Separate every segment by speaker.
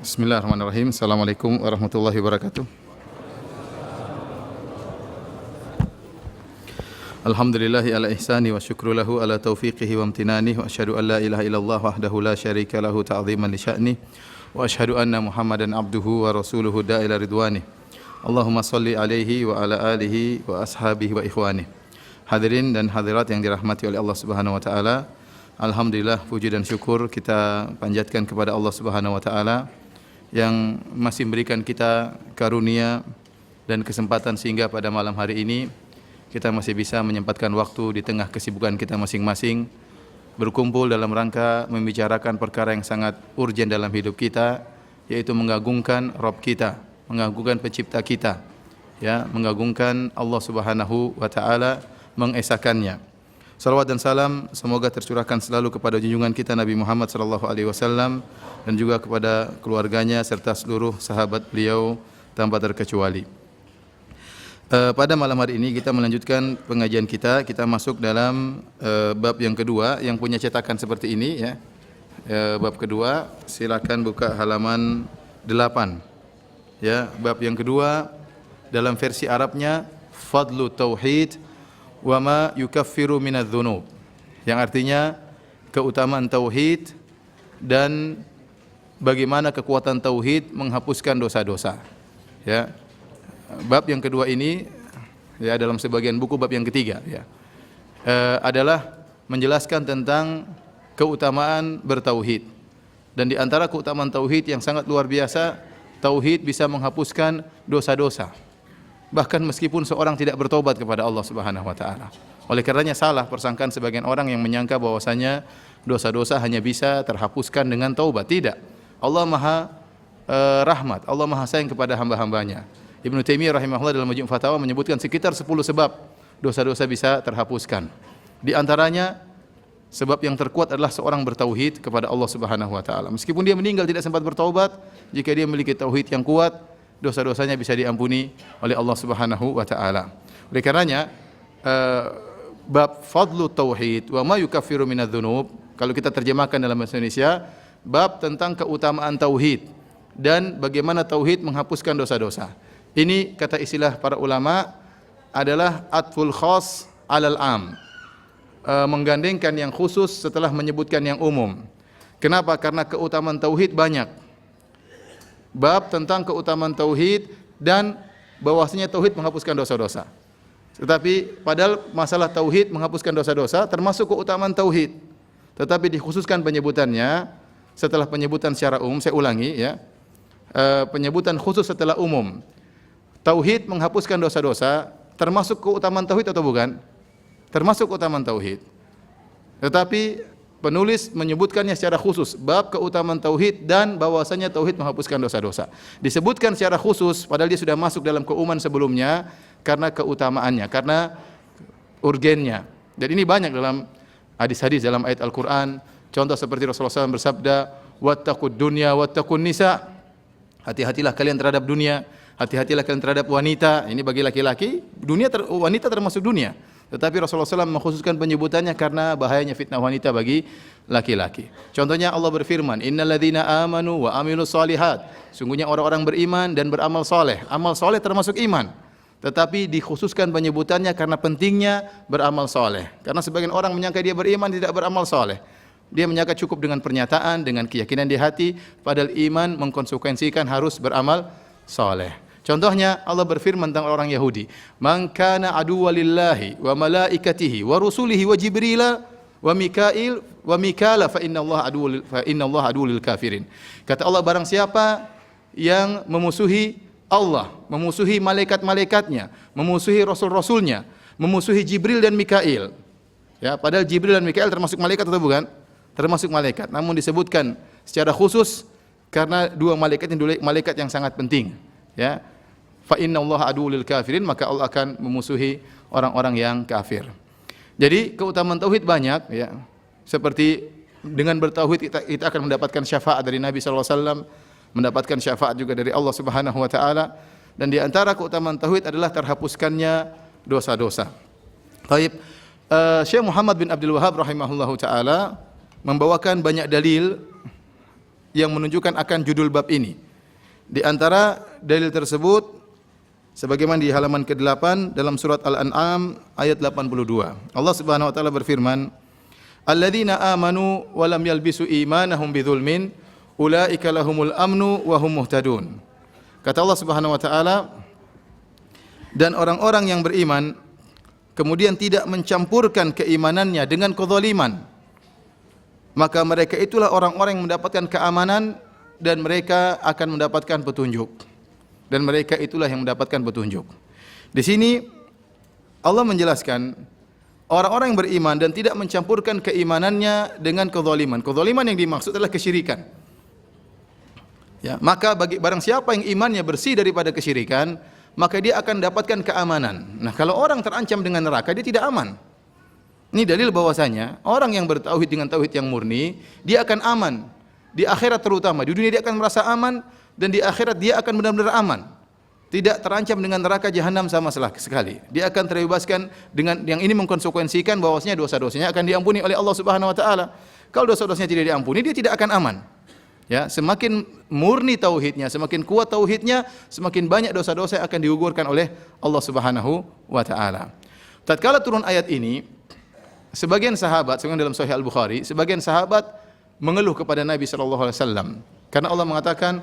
Speaker 1: Bismillahirrahmanirrahim. Assalamualaikum warahmatullahi wabarakatuh. Alhamdulillahi ala ihsani wa syukru lahu ala taufiqihi wa amtinani wa asyhadu an la ilaha illallah wahdahu la syarika lahu ta'ziman li sya'ni wa asyhadu anna Muhammadan abduhu wa rasuluhu da'ila ridwani. Allahumma salli alaihi wa ala alihi wa ashabihi wa ikhwani. Hadirin dan hadirat yang dirahmati oleh Allah Subhanahu wa taala. Alhamdulillah, puji dan syukur kita panjatkan kepada Allah Subhanahu wa taala yang masih memberikan kita karunia dan kesempatan sehingga pada malam hari ini kita masih bisa menyempatkan waktu di tengah kesibukan kita masing-masing berkumpul dalam rangka membicarakan perkara yang sangat urgen dalam hidup kita, yaitu mengagungkan Rabb kita, mengagungkan pencipta kita, ya, mengagungkan Allah Subhanahu wa taala, mengesakannya. Salawat dan salam semoga tercurahkan selalu kepada junjungan kita Nabi Muhammad sallallahu alaihi wasallam dan juga kepada keluarganya serta seluruh sahabat beliau tanpa terkecuali. Pada malam hari ini kita melanjutkan pengajian kita. Kita masuk dalam bab yang kedua yang punya cetakan seperti ini, ya. Bab kedua, silakan buka halaman 8. Ya, bab yang kedua dalam versi Arabnya Fadlu Tauhid wa ma yukaffiru minadz-dzunub, yang artinya keutamaan tauhid dan bagaimana kekuatan tauhid menghapuskan dosa-dosa. Ya. Bab yang kedua ini, ya, dalam sebagian buku bab yang ketiga, ya, adalah menjelaskan tentang keutamaan bertauhid. Dan di antara keutamaan tauhid yang sangat luar biasa, tauhid bisa menghapuskan dosa-dosa. Bahkan meskipun seorang tidak bertobat kepada Allah Subhanahu wa taala. Oleh karenanya salah persangkaan sebagian orang yang menyangka bahwasanya dosa-dosa hanya bisa terhapuskan dengan taubat. Tidak. Allah Maha rahmat, Allah Maha sayang kepada hamba-hambanya. Ibnu Taimiyah rahimahullah dalam Majmu' Fatawa menyebutkan sekitar 10 sebab dosa-dosa bisa terhapuskan. Di antaranya sebab yang terkuat adalah seorang bertauhid kepada Allah Subhanahu wa taala. Meskipun dia meninggal tidak sempat bertaubat, jika dia memiliki tauhid yang kuat, dosa-dosanya bisa diampuni oleh Allah Subhanahu wa taala. Oleh karenanya bab fadlu tauhid wa ma yukaffiru minadz-dzunub, kalau kita terjemahkan dalam bahasa Indonesia, bab tentang keutamaan tauhid dan bagaimana tauhid menghapuskan dosa-dosa. Ini kata istilah para ulama adalah atful khas alal am, menggandengkan yang khusus setelah menyebutkan yang umum. Kenapa? Karena keutamaan tauhid banyak. Bab tentang keutamaan tauhid dan bahwasanya tauhid menghapuskan dosa-dosa. Tetapi padahal masalah tauhid menghapuskan dosa-dosa termasuk keutamaan tauhid. Tetapi dikhususkan penyebutannya setelah penyebutan secara umum. Saya ulangi, ya. Penyebutan khusus setelah umum. Tauhid menghapuskan dosa-dosa termasuk keutamaan tauhid atau bukan? Termasuk keutamaan tauhid. Tetapi penulis menyebutkannya secara khusus, bab keutamaan tauhid dan bahwasanya tauhid menghapuskan dosa-dosa. Disebutkan secara khusus padahal dia sudah masuk dalam keumuman sebelumnya karena keutamaannya, karena urgennya. Dan ini banyak dalam hadis-hadis dalam ayat Al-Qur'an. Contoh seperti Rasulullah SAW bersabda, "Wattaqud dunya wattaqun nisa." Hati-hatilah kalian terhadap dunia, hati-hatilah kalian terhadap wanita. Ini bagi laki-laki, wanita termasuk dunia. Tetapi Rasulullah SAW mengkhususkan penyebutannya karena bahayanya fitnah wanita bagi laki-laki. Contohnya Allah berfirman, "Innalladzina amanu wa amilus solihat." Sungguhnya orang-orang beriman dan beramal soleh. Amal soleh termasuk iman. Tetapi dikhususkan penyebutannya karena pentingnya beramal soleh. Karena sebagian orang menyangka dia beriman tidak beramal soleh. Dia menyangka cukup dengan pernyataan, dengan keyakinan di hati. Padahal iman mengkonsekuensikan harus beramal soleh. Contohnya Allah berfirman tentang orang Yahudi, "Man kana aduwwan lillahi wa malaikatihi wa rusulihi wa jibrila wa mikail wa mikala fa innallaha aduwwul lil kafirin." Kata Allah, barang siapa yang memusuhi Allah, memusuhi malaikat-malaikatnya, memusuhi rasul-rasulnya, memusuhi Jibril dan Mikail. Ya, padahal Jibril dan Mikail termasuk malaikat atau bukan? Termasuk malaikat. Namun disebutkan secara khusus karena dua malaikat ini malaikat yang sangat penting. Ya. Fa innallaha aduwwul lil kafirin, maka Allah akan memusuhi orang-orang yang kafir. Jadi keutamaan tauhid banyak, ya. Seperti dengan bertauhid kita akan mendapatkan syafaat dari Nabi sallallahu alaihi wasallam, mendapatkan syafaat juga dari Allah Subhanahu wa taala, dan di antara keutamaan tauhid adalah terhapuskannya dosa-dosa. Baik, Syekh Muhammad bin Abdul Wahhab rahimahullahu taala membawakan banyak dalil yang menunjukkan akan judul bab ini. Di antara dalil tersebut sebagaimana di halaman ke-8 dalam surat Al-An'am ayat 82. Allah Subhanahu wa taala berfirman, "Alladzina amanu wa lam yalbisu imanahum bidzulmin, ulaika lahumul amnu wa hum muhtadun." Kata Allah Subhanahu wa taala, dan orang-orang yang beriman kemudian tidak mencampurkan keimanannya dengan kezaliman, maka mereka itulah orang-orang yang mendapatkan keamanan dan mereka akan mendapatkan petunjuk. Dan mereka itulah yang mendapatkan petunjuk. Di sini Allah menjelaskan orang-orang yang beriman dan tidak mencampurkan keimanannya dengan kezaliman. Kezaliman yang dimaksud adalah kesyirikan. Ya, maka bagi barang siapa yang imannya bersih daripada kesyirikan, maka dia akan mendapatkan keamanan. Nah, kalau orang terancam dengan neraka, dia tidak aman. Ini dalil bahwasanya orang yang bertauhid dengan tauhid yang murni, dia akan aman. Di akhirat terutama, di dunia dia akan merasa aman, dan di akhirat dia akan benar-benar aman. Tidak terancam dengan neraka jahanam sama sekali. Dia akan terbebaskan dengan yang ini mengkonsekuensikan bahwasanya dosa-dosanya akan diampuni oleh Allah Subhanahu wa taala. Kalau dosa-dosanya tidak diampuni, dia tidak akan aman. Ya, semakin murni tauhidnya, semakin kuat tauhidnya, semakin banyak dosa-dosa yang akan digugurkan oleh Allah Subhanahu wa taala. Tatkala turun ayat ini, sebagian sahabat, dalam Sahih Al-Bukhari, sebagian sahabat mengeluh kepada Nabi sallallahu alaihi wasallam karena Allah mengatakan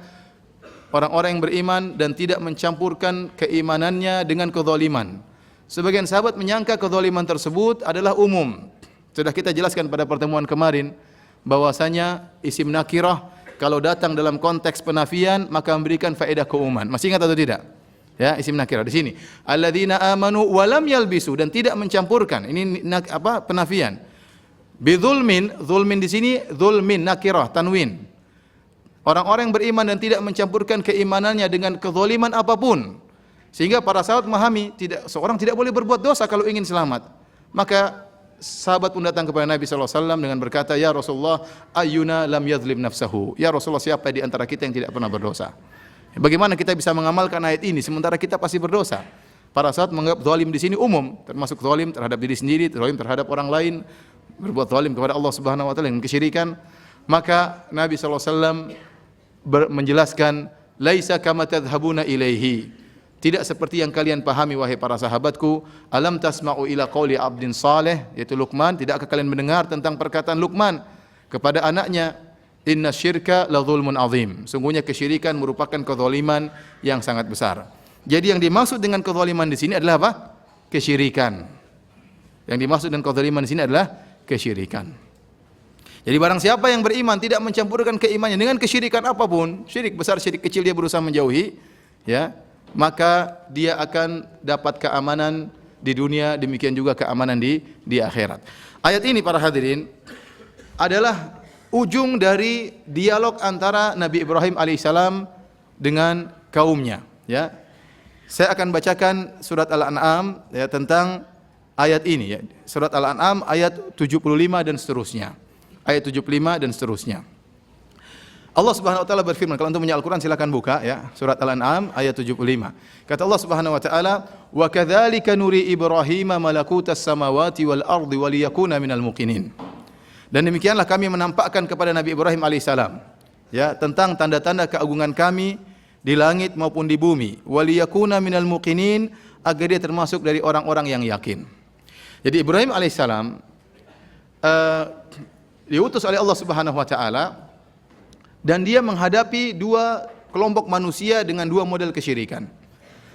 Speaker 1: orang-orang yang beriman dan tidak mencampurkan keimanannya dengan kezaliman. Sebagian sahabat menyangka kezaliman tersebut adalah umum. Sudah kita jelaskan pada pertemuan kemarin bahwasanya isim nakirah kalau datang dalam konteks penafian maka memberikan faedah keumuman. Masih ingat atau tidak? Ya, isim nakirah di sini. Alladzina amanu wa lam yalbisu, dan tidak mencampurkan. Ini penafian. Bidzulmin, zulmin di sini zulmin nakirah tanwin. Orang-orang yang beriman dan tidak mencampurkan keimanannya dengan kezaliman apapun. Sehingga para sahabat memahami seorang tidak boleh berbuat dosa kalau ingin selamat. Maka sahabat pun datang kepada Nabi sallallahu alaihi wasallam dengan berkata, "Ya Rasulullah, ayyuna lam yadzlim nafsahu?" Ya Rasulullah, siapa di antara kita yang tidak pernah berdosa? Bagaimana kita bisa mengamalkan ayat ini sementara kita pasti berdosa? Para sahabat menganggap zalim di sini umum, termasuk zalim terhadap diri sendiri, zalim terhadap orang lain, berbuat zalim kepada Allah Subhanahu wa taala dengan kesyirikan. Maka Nabi sallallahu alaihi wasallam menjelaskan, "Laisa kama tadhhabuna ilaihi." Tidak seperti yang kalian pahami wahai para sahabatku. Alam tasma'u ila qauli abdin saleh, yaitu Luqman, tidakkah kalian mendengar tentang perkataan Luqman kepada anaknya, inna syirka la zulmun azim. Sungguhnya kesyirikan merupakan kezaliman yang sangat besar. Jadi yang dimaksud dengan kezaliman di sini adalah apa? Kesyirikan. Yang dimaksud dengan kezaliman di sini adalah kesyirikan. Jadi barang siapa yang beriman tidak mencampurkan keimanannya dengan kesyirikan apapun, syirik besar, syirik kecil dia berusaha menjauhi, ya, maka dia akan dapat keamanan di dunia, demikian juga keamanan di akhirat. Ayat ini para hadirin adalah ujung dari dialog antara Nabi Ibrahim alaihissalam dengan kaumnya. Ya, saya akan bacakan surat Al-An'am ya, tentang ayat ini. Ya. Surat Al-An'am ayat 75 dan seterusnya. Ayat 75 dan seterusnya. Allah Subhanahu wa taala berfirman, kalau antum punya Al-Qur'an silakan buka ya, surat Al-An'am ayat 75. Kata Allah Subhanahu wa taala, "Wa kadzalika nuri Ibrahima malakutas samawati wal ardi wa liyakuna minal muqinin." Dan demikianlah kami menampakkan kepada Nabi Ibrahim alaihissalam ya, tentang tanda-tanda keagungan kami di langit maupun di bumi, wa liyakuna minal muqinin, agar dia termasuk dari orang-orang yang yakin. Jadi Ibrahim alaihissalam diutus oleh Allah Subhanahu wa taala, dan dia menghadapi dua kelompok manusia dengan dua model kesyirikan.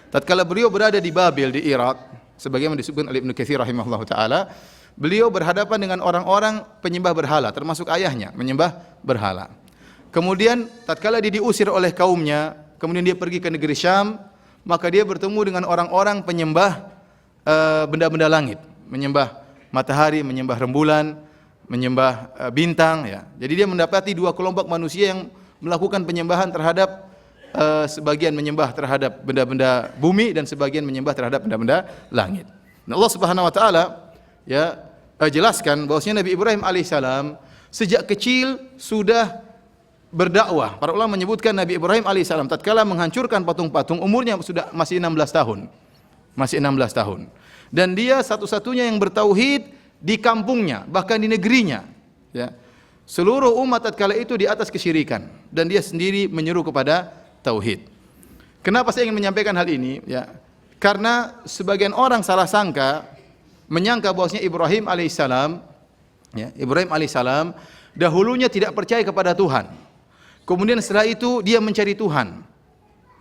Speaker 1: Tatkala beliau berada di Babel di Irak, sebagaimana disebutkan oleh Ibnu Katsir rahimahullah taala, beliau berhadapan dengan orang-orang penyembah berhala, termasuk ayahnya menyembah berhala. Kemudian tatkala dia diusir oleh kaumnya, kemudian dia pergi ke negeri Syam, maka dia bertemu dengan orang-orang penyembah benda-benda langit, menyembah matahari, menyembah rembulan, menyembah bintang ya. Jadi dia mendapati dua kelompok manusia yang melakukan penyembahan terhadap sebagian menyembah terhadap benda-benda bumi dan sebagian menyembah terhadap benda-benda langit. Nah, Allah Subhanahu wa taala ya jelaskan bahwasanya Nabi Ibrahim alaihissalam sejak kecil sudah berdakwah. Para ulama menyebutkan Nabi Ibrahim alaihissalam tatkala menghancurkan patung-patung umurnya sudah masih 16 tahun. Masih 16 tahun. Dan dia satu-satunya yang bertauhid di kampungnya, bahkan di negerinya. Ya. Seluruh umat tatkala itu di atas kesyirikan dan dia sendiri menyeru kepada tauhid. Kenapa saya ingin menyampaikan hal ini? Ya, karena sebagian orang salah sangka menyangka bahwasanya Ibrahim alaihissalam, ya, Ibrahim alaihissalam dahulunya tidak percaya kepada Tuhan. Kemudian setelah itu dia mencari Tuhan.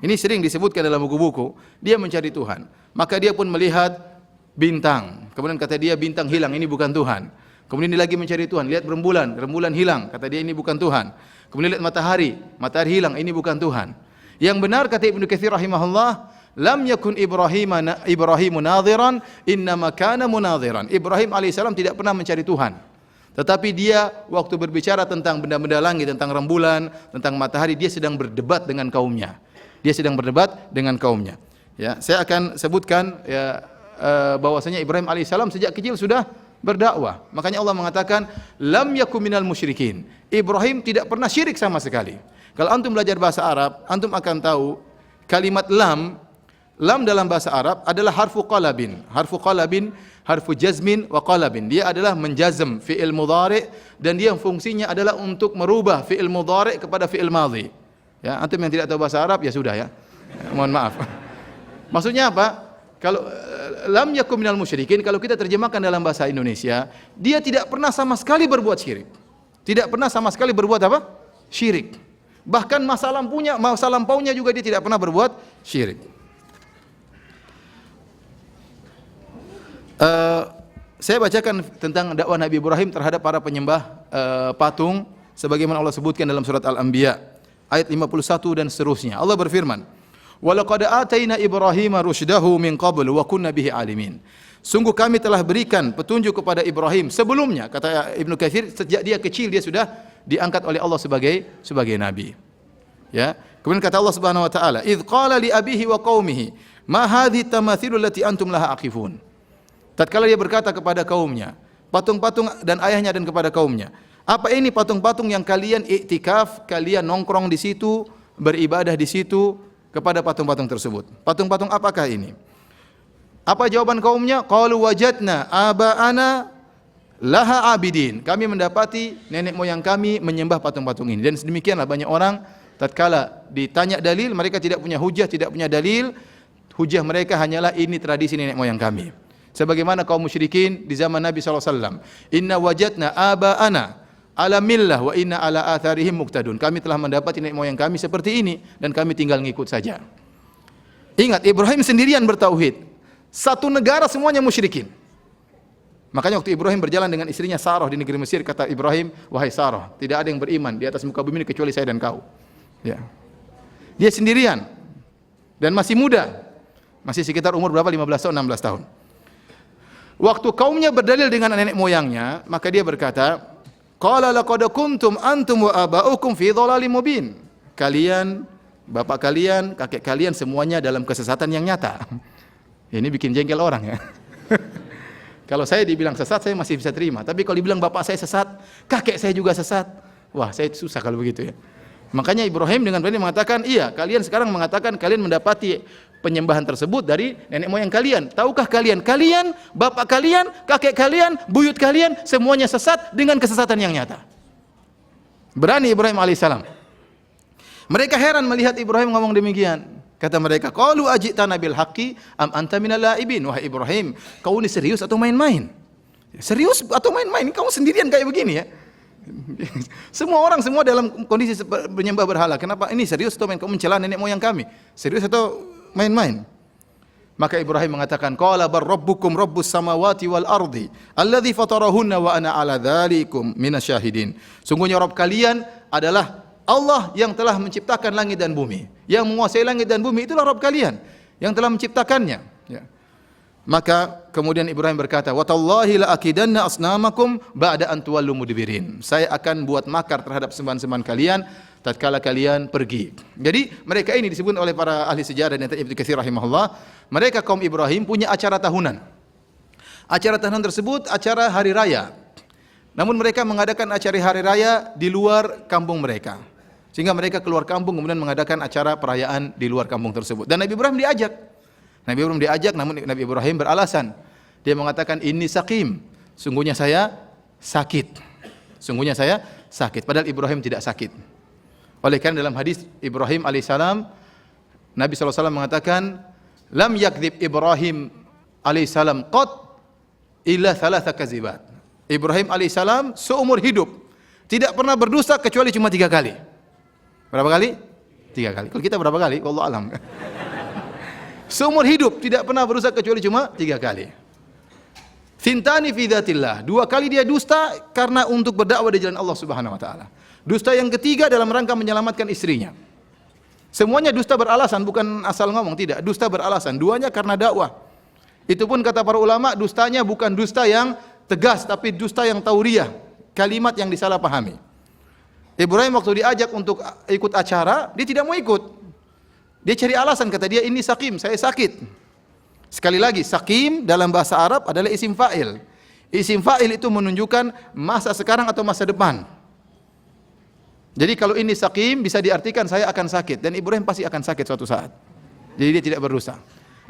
Speaker 1: Ini sering disebutkan dalam buku-buku. Dia mencari Tuhan. Maka dia pun melihat bintang. Kemudian kata dia bintang hilang, ini bukan Tuhan. Kemudian dia lagi mencari Tuhan, lihat rembulan, rembulan hilang, kata dia ini bukan Tuhan. Kemudian lihat matahari, matahari hilang, ini bukan Tuhan. Yang benar kata Ibnu Katsir rahimahullah, lam yakun Ibrahimu nadhiran, innama kana munadhiran. Ibrahim alaihissalam tidak pernah mencari Tuhan. Tetapi dia waktu berbicara tentang benda-benda langit, tentang rembulan, tentang matahari, dia sedang berdebat dengan kaumnya. Dia sedang berdebat dengan kaumnya. Ya, saya akan sebutkan ya, bahwasanya Ibrahim alaihissalam sejak kecil sudah berdakwah. Makanya Allah mengatakan lam yakum minal musyrikin. Ibrahim tidak pernah syirik sama sekali. Kalau antum belajar bahasa Arab, antum akan tahu kalimat lam dalam bahasa Arab adalah harfu qalabin. Harfu qalabin, harfu jazmin wa qalabin. Dia adalah menjazm fi'il mudhari' dan dia fungsinya adalah untuk merubah fi'il mudhari' kepada fi'il madhi. Ya, antum yang tidak tahu bahasa Arab ya sudah ya. Mohon maaf. Maksudnya apa? Kalau lam yakum minal musyrikin, kalau kita terjemahkan dalam bahasa Indonesia, dia tidak pernah sama sekali berbuat syirik. Tidak pernah sama sekali berbuat apa? Syirik. Bahkan masa lampaunya juga dia tidak pernah berbuat syirik. Saya bacakan tentang dakwah Nabi Ibrahim terhadap para penyembah patung sebagaimana Allah sebutkan dalam surat Al-Anbiya ayat 51 dan seterusnya. Allah berfirman, "Walaqad ataina Ibrahima rusydahu min qabl wa kunna bihi alimin." Sungguh kami telah berikan petunjuk kepada Ibrahim sebelumnya, kata Ibnu Katsir, sejak dia kecil dia sudah diangkat oleh Allah sebagai nabi. Ya. Kemudian kata Allah Subhanahu wa taala, "Idz qala li abihi wa qaumihi, ma hadhihi tamathilul lati antum laha aqifun." Tatkala dia berkata kepada kaumnya, patung-patung dan ayahnya dan kepada kaumnya, "Apa ini patung-patung yang kalian iktikaf, kalian nongkrong di situ, beribadah di situ?" Kepada patung-patung tersebut. Patung-patung apakah ini? Apa jawaban kaumnya? Qalu wajadna aba'ana laha abidin. Kami mendapati nenek moyang kami menyembah patung-patung ini. Dan sedemikianlah banyak orang tatkala ditanya dalil, mereka tidak punya hujah, tidak punya dalil. Hujah mereka hanyalah ini tradisi nenek moyang kami. Sebagaimana kaum musyrikin di zaman Nabi SAW. Inna wajadna aba'ana ala millah wa inna ala atharihim muqtadun. Kami telah mendapati nenek moyang kami seperti ini dan kami tinggal ngikut saja. Ingat, Ibrahim sendirian bertauhid. Satu negara semuanya musyrikin. Makanya waktu Ibrahim berjalan dengan istrinya Sarah di negeri Mesir, kata Ibrahim, "Wahai Sarah, tidak ada yang beriman di atas muka bumi ini kecuali saya dan kau." Ya. Dia sendirian dan masih muda. Masih sekitar umur berapa? 15 tahun, 16 tahun. Waktu kaumnya berdalil dengan nenek moyangnya, maka dia berkata, "Qala laqad kuntum antum wa aba'ukum fi dhalalim mubin." Kalian, bapak kalian, kakek kalian semuanya dalam kesesatan yang nyata. Ini bikin jengkel orang ya. Kalau saya dibilang sesat saya masih bisa terima, tapi kalau dibilang bapak saya sesat, kakek saya juga sesat, wah saya susah kalau begitu ya. Makanya Ibrahim dengan berani mengatakan, "Iya, kalian sekarang mengatakan kalian mendapati penyembahan tersebut dari nenek moyang kalian. Tahukah kalian, bapak kalian, kakek kalian, buyut kalian semuanya sesat dengan kesesatan yang nyata." Berani Ibrahim alaihissalam. Mereka heran melihat Ibrahim ngomong demikian. Kata mereka, "Qalu ajitana bil haqqi am anta minal laibin?" Wahai Ibrahim, kau ini serius atau main-main? Serius atau main-main? Kamu sendirian kayak begini ya? Semua orang semua dalam kondisi menyembah berhala. Kenapa? Ini serius atau main? Kamu mencela nenek moyang kami? Serius atau main-main? Maka Ibrahim mengatakan, "Qala bar rabbukum rabbus samawati wal ardi alladzi fatarahunna wa ana ala dzalikum minasyahidin." Sungguhnya Rabb kalian adalah Allah yang telah menciptakan langit dan bumi. Yang menguasai langit dan bumi itulah Rabb kalian yang telah menciptakannya. Ya. Maka kemudian Ibrahim berkata, "Wa tallahi la akidanna asnamakum ba'da an tuwallu mudbirin." Saya akan buat makar terhadap sembahan-sembahan kalian tatkala kalian pergi. Jadi mereka ini disebut oleh para ahli sejarah dan Ibnu Katsir rahimahullah, mereka kaum Ibrahim punya acara tahunan. Acara tahunan tersebut acara hari raya. Namun mereka mengadakan acara hari raya di luar kampung mereka. Sehingga mereka keluar kampung kemudian mengadakan acara perayaan di luar kampung tersebut. Dan Nabi Ibrahim diajak. Namun Nabi Ibrahim beralasan. Dia mengatakan, "Inni saqim." Sungguhnya saya sakit. sakit. Padahal Ibrahim tidak sakit. Oleh karena dalam hadis Ibrahim alaihissalam, Nabi SAW mengatakan, lam yakdzib Ibrahim alaihissalam qat illa thalatha kazibat. Ibrahim alaihissalam seumur hidup tidak pernah berdusta kecuali cuma 3 kali. Berapa kali? 3 kali. Kalau kita berapa kali? Wallahu alam. Seumur hidup tidak pernah berdusta kecuali cuma 3 kali. Thintani fi dzatillah. 2 kali dia dusta karena untuk berdakwah di jalan Allah Subhanahu wa taala. Dusta yang ketiga dalam rangka menyelamatkan istrinya. Semuanya dusta beralasan, bukan asal ngomong, tidak. Dusta beralasan, 2-nya karena dakwah. Itu pun kata para ulama, dustanya bukan dusta yang tegas, tapi dusta yang tauriyah, kalimat yang disalahpahami. Ibrahim waktu diajak untuk ikut acara, dia tidak mau ikut. Dia cari alasan, kata dia, ini sakim, saya sakit. Sekali lagi, sakim dalam bahasa Arab adalah isim fa'il. Isim fa'il itu menunjukkan masa sekarang atau masa depan. Jadi kalau ini sakim bisa diartikan saya akan sakit, dan Ibrahim pasti akan sakit suatu saat. Jadi dia tidak berdusta.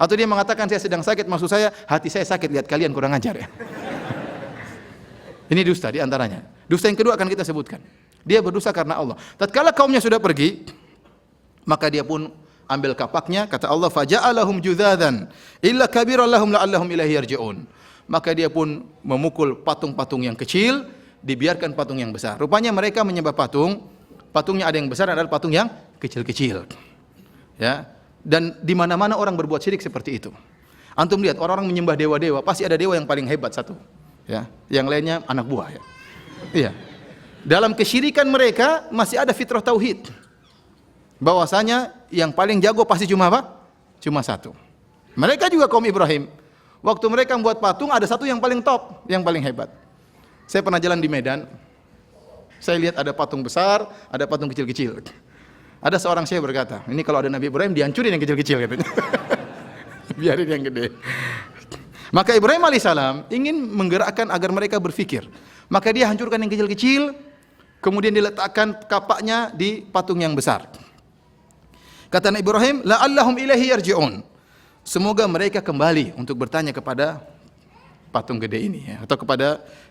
Speaker 1: Atau dia mengatakan saya sedang sakit, maksud saya hati saya sakit lihat kalian kurang ajar ya. Ini dusta di antaranya. Dusta yang kedua akan kita sebutkan. Dia berdusta karena Allah. Tatkala kaumnya sudah pergi, maka dia pun ambil kapaknya, kata Allah, faja'alahum judzadan illa kabiran lahum la'allahum ilaihi yarji'un. Maka dia pun memukul patung-patung yang kecil, dibiarkan patung yang besar. Rupanya mereka menyembah patung, patungnya ada yang besar, ada patung yang kecil-kecil. Ya. Dan di mana-mana orang berbuat syirik seperti itu. Antum lihat orang-orang menyembah dewa-dewa, pasti ada dewa yang paling hebat satu. Ya, yang lainnya anak buah ya. Iya. Dalam kesyirikan mereka masih ada fitrah tauhid. Bahwasanya yang paling jago pasti cuma apa? Cuma satu. Mereka juga kaum Ibrahim. Waktu mereka membuat patung ada satu yang paling top, yang paling hebat. Saya pernah jalan di Medan. Saya lihat ada patung besar, ada patung kecil-kecil. Ada seorang syekh berkata, ini kalau ada Nabi Ibrahim dihancurin yang kecil-kecil katanya. Biarin yang gede. Maka Ibrahim alaihissalam ingin menggerakkan agar mereka berfikir. Maka dia hancurkan yang kecil-kecil, kemudian diletakkan kapaknya di patung yang besar. Kata Nabi Ibrahim, la'allahum ilaihi yarji'un. Semoga mereka kembali untuk bertanya kepada patung gede ini ya, atau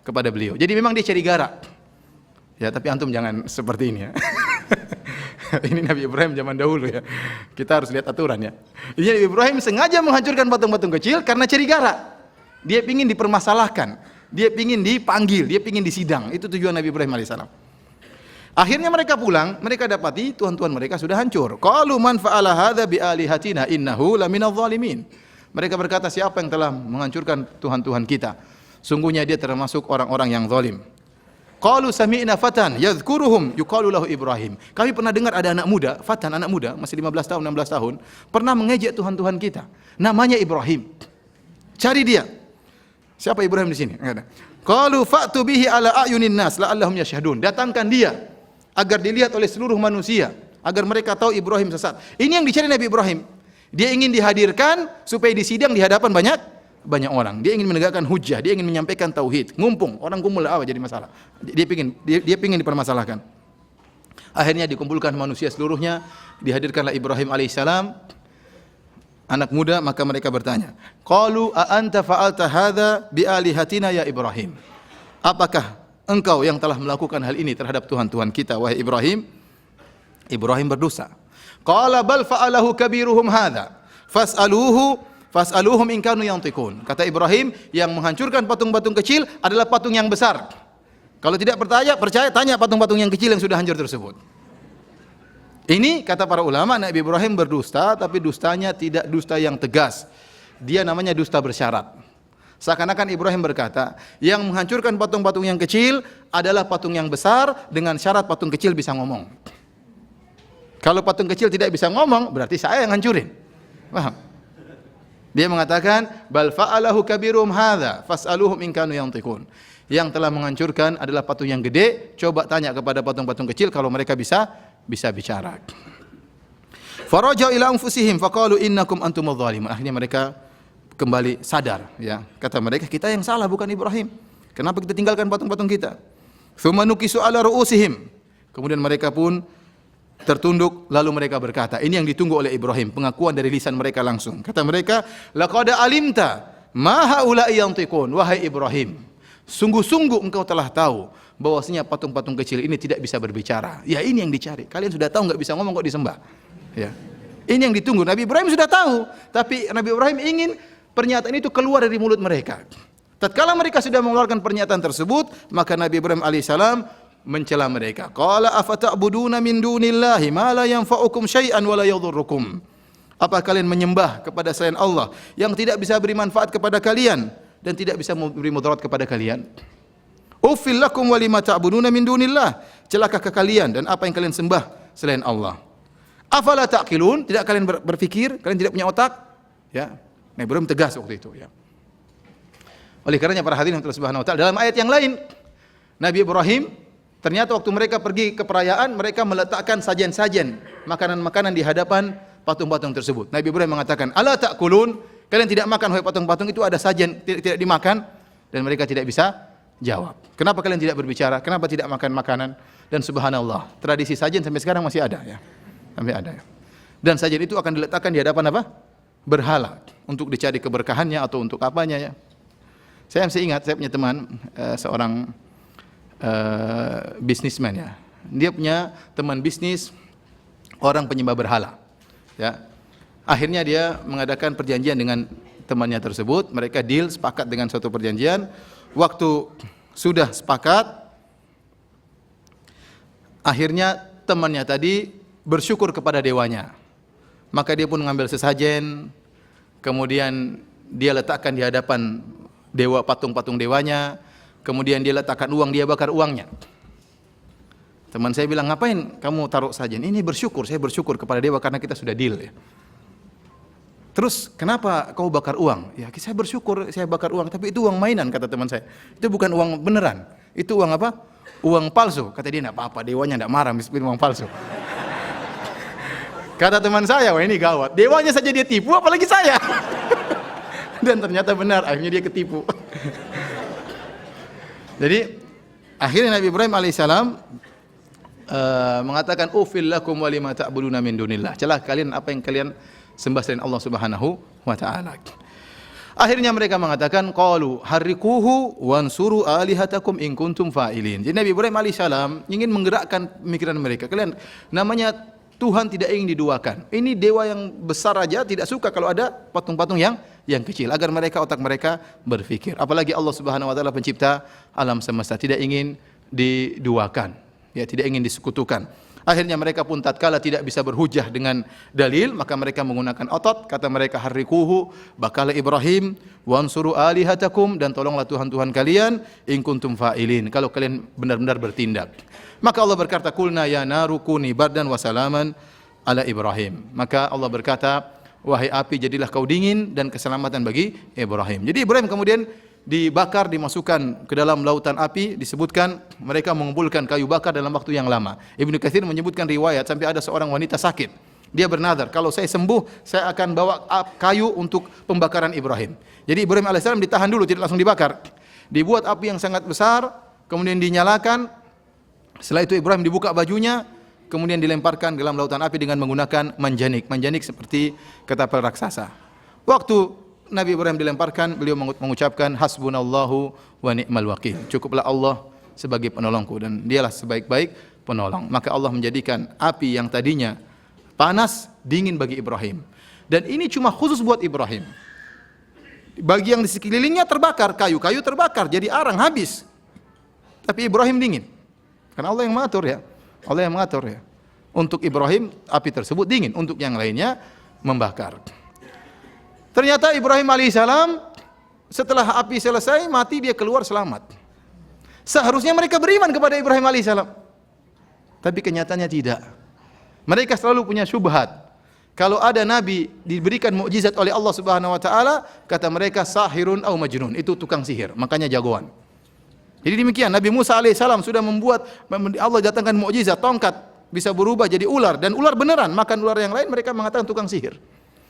Speaker 1: kepada beliau. Jadi memang dia cari gara. Ya, tapi antum jangan seperti ini ya. Ini Nabi Ibrahim zaman dahulu ya. Kita harus lihat aturan ya. Jadi Nabi Ibrahim sengaja menghancurkan patung-patung kecil karena cari gara. Dia ingin dipermasalahkan, dia ingin dipanggil, dia ingin disidang. Itu tujuan Nabi Ibrahim alaihissalam. Akhirnya mereka pulang, mereka dapati tuhan-tuhan mereka sudah hancur. Qalu man fa'ala hadza bi alihatina innahu laminadh dhalimin. Mereka berkata, siapa yang telah menghancurkan tuhan-tuhan kita? Sungguhnya dia termasuk orang-orang yang zalim. Qalu sami'na fatan yadhkuruhum yuqalu lahu Ibrahim. Kami pernah dengar ada anak muda, fatan anak muda, masih 15 tahun, 16 tahun, pernah mengejek tuhan-tuhan kita. Namanya Ibrahim. Cari dia. Siapa Ibrahim di sini? Qalu fa'tu bihi ala a'yunin nas la'allahum yashhadun. Datangkan dia agar dilihat oleh seluruh manusia, agar mereka tahu Ibrahim sesat. Ini yang dicari Nabi Ibrahim. Dia ingin dihadirkan supaya disidang di hadapan banyak orang. Dia ingin menegakkan hujjah, dia ingin menyampaikan tauhid. Ngumpul, orang kumpul apa jadi masalah. Dia ingin dipermasalahkan. Akhirnya dikumpulkan manusia seluruhnya, dihadirkanlah Ibrahim alaihissalam, anak muda, maka mereka bertanya, qalu a anta fa'alta hadza bi alihatina ya Ibrahim? Apakah engkau yang telah melakukan hal ini terhadap tuhan-tuhan kita wahai Ibrahim? Ibrahim berdosa. Qala bal fa'alahu kabiruhum hadza fas'aluhum in kanu yantiqun. Kata Ibrahim, yang menghancurkan patung-patung kecil adalah patung yang besar. Kalau tidak percaya tanya patung-patung yang kecil yang sudah hancur tersebut. Ini kata para ulama, Nabi Ibrahim berdusta, tapi dustanya tidak dusta yang tegas. Dia namanya dusta bersyarat. Seakan-akan Ibrahim berkata, yang menghancurkan patung-patung yang kecil adalah patung yang besar dengan syarat patung kecil bisa ngomong. Kalau patung kecil tidak bisa ngomong, berarti saya yang hancurin. Paham? Dia mengatakan, bal fa'alahu kabirum hadza fas'aluhum in kanu yantiqun. Yang telah menghancurkan adalah patung yang gede, coba tanya kepada patung-patung kecil kalau mereka bisa bicara. Faraja'u ila anfusihim faqalu innakum antumudz zalimun. Akhirnya mereka kembali sadar ya. Kata mereka, kita yang salah bukan Ibrahim. Kenapa kita tinggalkan patung-patung kita? Tsumma nukisu ala ru'usihim. Kemudian mereka pun tertunduk, lalu mereka berkata, ini yang ditunggu oleh Ibrahim, pengakuan dari lisan mereka langsung. Kata mereka, laqad alimta ma haula'i yantiqun, wahai Ibrahim, sungguh-sungguh engkau telah tahu bahwasanya patung-patung kecil ini tidak bisa berbicara. Ya ini yang dicari. Kalian sudah tahu nggak bisa ngomong kok disembah. Ya. Ini yang ditunggu. Nabi Ibrahim sudah tahu, tapi Nabi Ibrahim ingin pernyataan itu keluar dari mulut mereka. Tatkala mereka sudah mengeluarkan pernyataan tersebut, maka Nabi Ibrahim alaihissalam mencela mereka. Qala afata'buduna min dunillahi ma la yanfa'ukum syai'an wa la yadhurrukum. Apa kalian menyembah kepada selain Allah yang tidak bisa beri manfaat kepada kalian dan tidak bisa memberi mudarat kepada kalian? Uffil lakum wa lima ta'buduna min dunillah. Celaka ke kalian dan apa yang kalian sembah selain Allah. Afala ta'qilun? Tidak kalian berpikir? Kalian tidak punya otak? Ya. Nabi Ibrahim tegas waktu itu, ya. Oleh karenanya para hadirin Allah Subhanahu wa taala, dalam ayat yang lain Nabi Ibrahim ternyata waktu mereka pergi ke perayaan, mereka meletakkan sajian-sajian, makanan-makanan di hadapan patung-patung tersebut. Nabi Ibrahim mengatakan, "Ala ta'kulun?" Kalian tidak makan wahai patung-patung itu, ada sajian tidak dimakan, dan mereka tidak bisa jawab. Kenapa kalian tidak berbicara? Kenapa tidak makan makanan? Dan subhanallah, tradisi sajian sampai sekarang masih ada, ya. Sampai ada, ya. Dan sajian itu akan diletakkan di hadapan apa? Berhala, untuk dicari keberkahannya atau untuk apanya, ya. Saya masih ingat, saya punya teman seorang bisnismen, ya. Dia punya teman bisnis orang penyembah berhala, ya. Akhirnya dia mengadakan perjanjian dengan temannya tersebut. Mereka deal, sepakat dengan suatu perjanjian. Waktu sudah sepakat, akhirnya temannya tadi bersyukur kepada dewanya. Maka dia pun mengambil sesajen, kemudian dia letakkan di hadapan dewa, patung-patung dewanya. Kemudian dia letakkan uang, dia bakar uangnya. Teman saya bilang, ngapain kamu taruh sajian? Ini bersyukur, saya bersyukur kepada dewa karena kita sudah deal, ya. Terus kenapa kau bakar uang? Ya saya bersyukur saya bakar uang, tapi itu uang mainan, kata teman saya. Itu bukan uang beneran. Itu uang apa? Uang palsu. Kata dia, enggak apa-apa, dewanya enggak marah meskipun uang palsu. Kata teman saya, wah ini gawat. Dewanya saja dia tipu, apalagi saya. Dan ternyata benar, akhirnya dia ketipu. Jadi akhirnya Nabi Ibrahim alaihissalam mengatakan, ufil lakum wa lima ta'buduna min dunillah. Celah kalian apa yang kalian sembah selain Allah Subhanahu wa taala. Akhirnya mereka mengatakan, qalu harriquhu wansuru alihatakum in kuntum fa'ilin. Jadi Nabi Ibrahim alaihissalam ingin menggerakkan pemikiran mereka. Kalian, namanya Tuhan tidak ingin diduakan. Ini dewa yang besar aja tidak suka kalau ada patung-patung yang kecil, agar mereka, otak mereka berfikir. Apalagi Allah Subhanahu wa taala pencipta alam semesta, tidak ingin diduakan, ya, tidak ingin disekutukan. Akhirnya mereka pun tatkala tidak bisa berhujah dengan dalil, maka mereka menggunakan otot. Kata mereka, harrikuhu, bakala Ibrahim, wansuru alihatakum, dan tolonglah Tuhan-Tuhan kalian, in kuntum fa'ilin, kalau kalian benar-benar bertindak. Maka Allah berkata, kulna ya naru kuni bardan wa salaman ala Ibrahim. Maka Allah berkata, wahai api, jadilah kau dingin dan keselamatan bagi Ibrahim. Jadi Ibrahim kemudian dibakar, dimasukkan ke dalam lautan api. Disebutkan mereka mengumpulkan kayu bakar dalam waktu yang lama. Ibnu Katsir menyebutkan riwayat sampai ada seorang wanita sakit. Dia bernazar, kalau saya sembuh, saya akan bawa kayu untuk pembakaran Ibrahim. Jadi Ibrahim alaihissalam ditahan dulu, tidak langsung dibakar. Dibuat api yang sangat besar, kemudian dinyalakan. Setelah itu Ibrahim dibuka bajunya, kemudian dilemparkan ke dalam lautan api dengan menggunakan manjanik. Manjanik seperti ketapel raksasa. Waktu Nabi Ibrahim dilemparkan, beliau mengucapkan, hasbunallahu wa ni'mal wakil. Cukuplah Allah sebagai penolongku, dan dialah sebaik-baik penolong. Maka Allah menjadikan api yang tadinya panas, dingin bagi Ibrahim. Dan ini cuma khusus buat Ibrahim. Bagi yang di sekelilingnya terbakar, kayu-kayu terbakar, jadi arang, habis. Tapi Ibrahim dingin. Karena Allah yang mengatur, ya. Allah yang mengatur, ya. Untuk Ibrahim api tersebut dingin, untuk yang lainnya membakar. Ternyata Ibrahim alaihissalam setelah api selesai mati, dia keluar selamat. Seharusnya mereka beriman kepada Ibrahim alaihissalam, tapi kenyataannya tidak. Mereka selalu punya syubhat. Kalau ada nabi diberikan mukjizat oleh Allah Subhanahu wa taala, kata mereka sahirun au majnun, itu tukang sihir, makanya jagoan. Jadi demikian, Nabi Musa alaihissalam sudah membuat, Allah datangkan mukjizat, tongkat bisa berubah jadi ular, dan ular beneran makan ular yang lain, mereka mengatakan tukang sihir.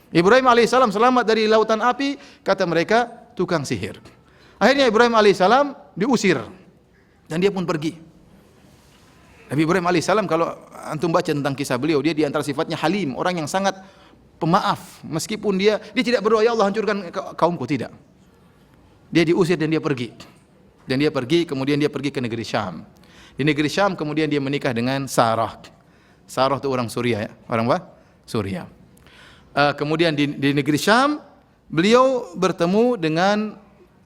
Speaker 1: Ibrahim alaihissalam selamat dari lautan api, kata mereka tukang sihir. Akhirnya Ibrahim alaihissalam diusir dan dia pun pergi. Nabi Ibrahim alaihissalam, kalau antum baca tentang kisah beliau, dia di antara sifatnya halim, orang yang sangat pemaaf. Meskipun dia tidak berdoa, ya Allah hancurkan kaumku, tidak. Dia diusir dan dia pergi. Dan dia pergi, kemudian dia pergi ke negeri Syam. Di negeri Syam kemudian dia menikah dengan Sarah. Sarah itu orang Suriah ya, orang apa? Suriah. Kemudian di negeri Syam beliau bertemu dengan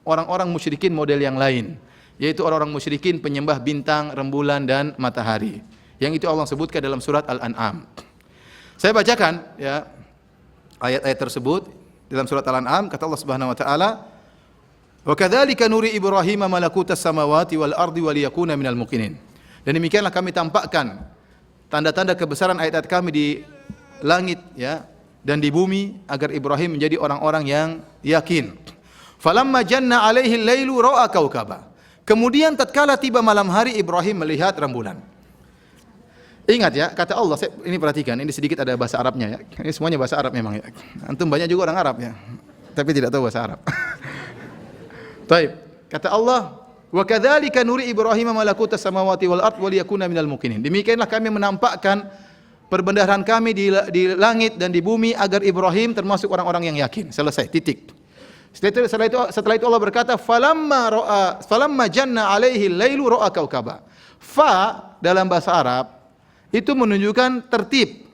Speaker 1: orang-orang musyrikin model yang lain, yaitu orang-orang musyrikin penyembah bintang, rembulan dan matahari. Yang itu Allah sebutkan dalam surat Al-An'am. Saya bacakan ya ayat-ayat tersebut dalam surat Al-An'am, kata Allah Subhanahu wa taala, "Wa kadzalika nuri Ibrahim malakutas samawati wal ardi wa liyakuna minal muqinin." Dan demikianlah kami tampakkan tanda-tanda kebesaran ayat-ayat kami di langit ya dan di bumi agar Ibrahim menjadi orang-orang yang yakin. Falamma janna alaihi al-lailu ra'a kaukaba. Kemudian tatkala tiba malam hari Ibrahim melihat rembulan. Ingat ya, kata Allah, ini perhatikan, ini sedikit ada bahasa Arabnya ya. Ini semuanya bahasa Arab memang ya. Antum banyak juga orang Arab ya, tapi tidak tahu bahasa Arab. Baik, kata Allah, wa kadzalika nuri Ibrahim malakutas samawati wal ard wa liyakuna minal muqinin. Demikianlah kami menampakkan perbendaharaan kami di langit dan di bumi agar Ibrahim termasuk orang-orang yang yakin. Selesai, titik. Setelah itu Allah berkata, falamma janna alaihi al-lailu ra'a kaukaba. Fa dalam bahasa Arab itu menunjukkan tertib.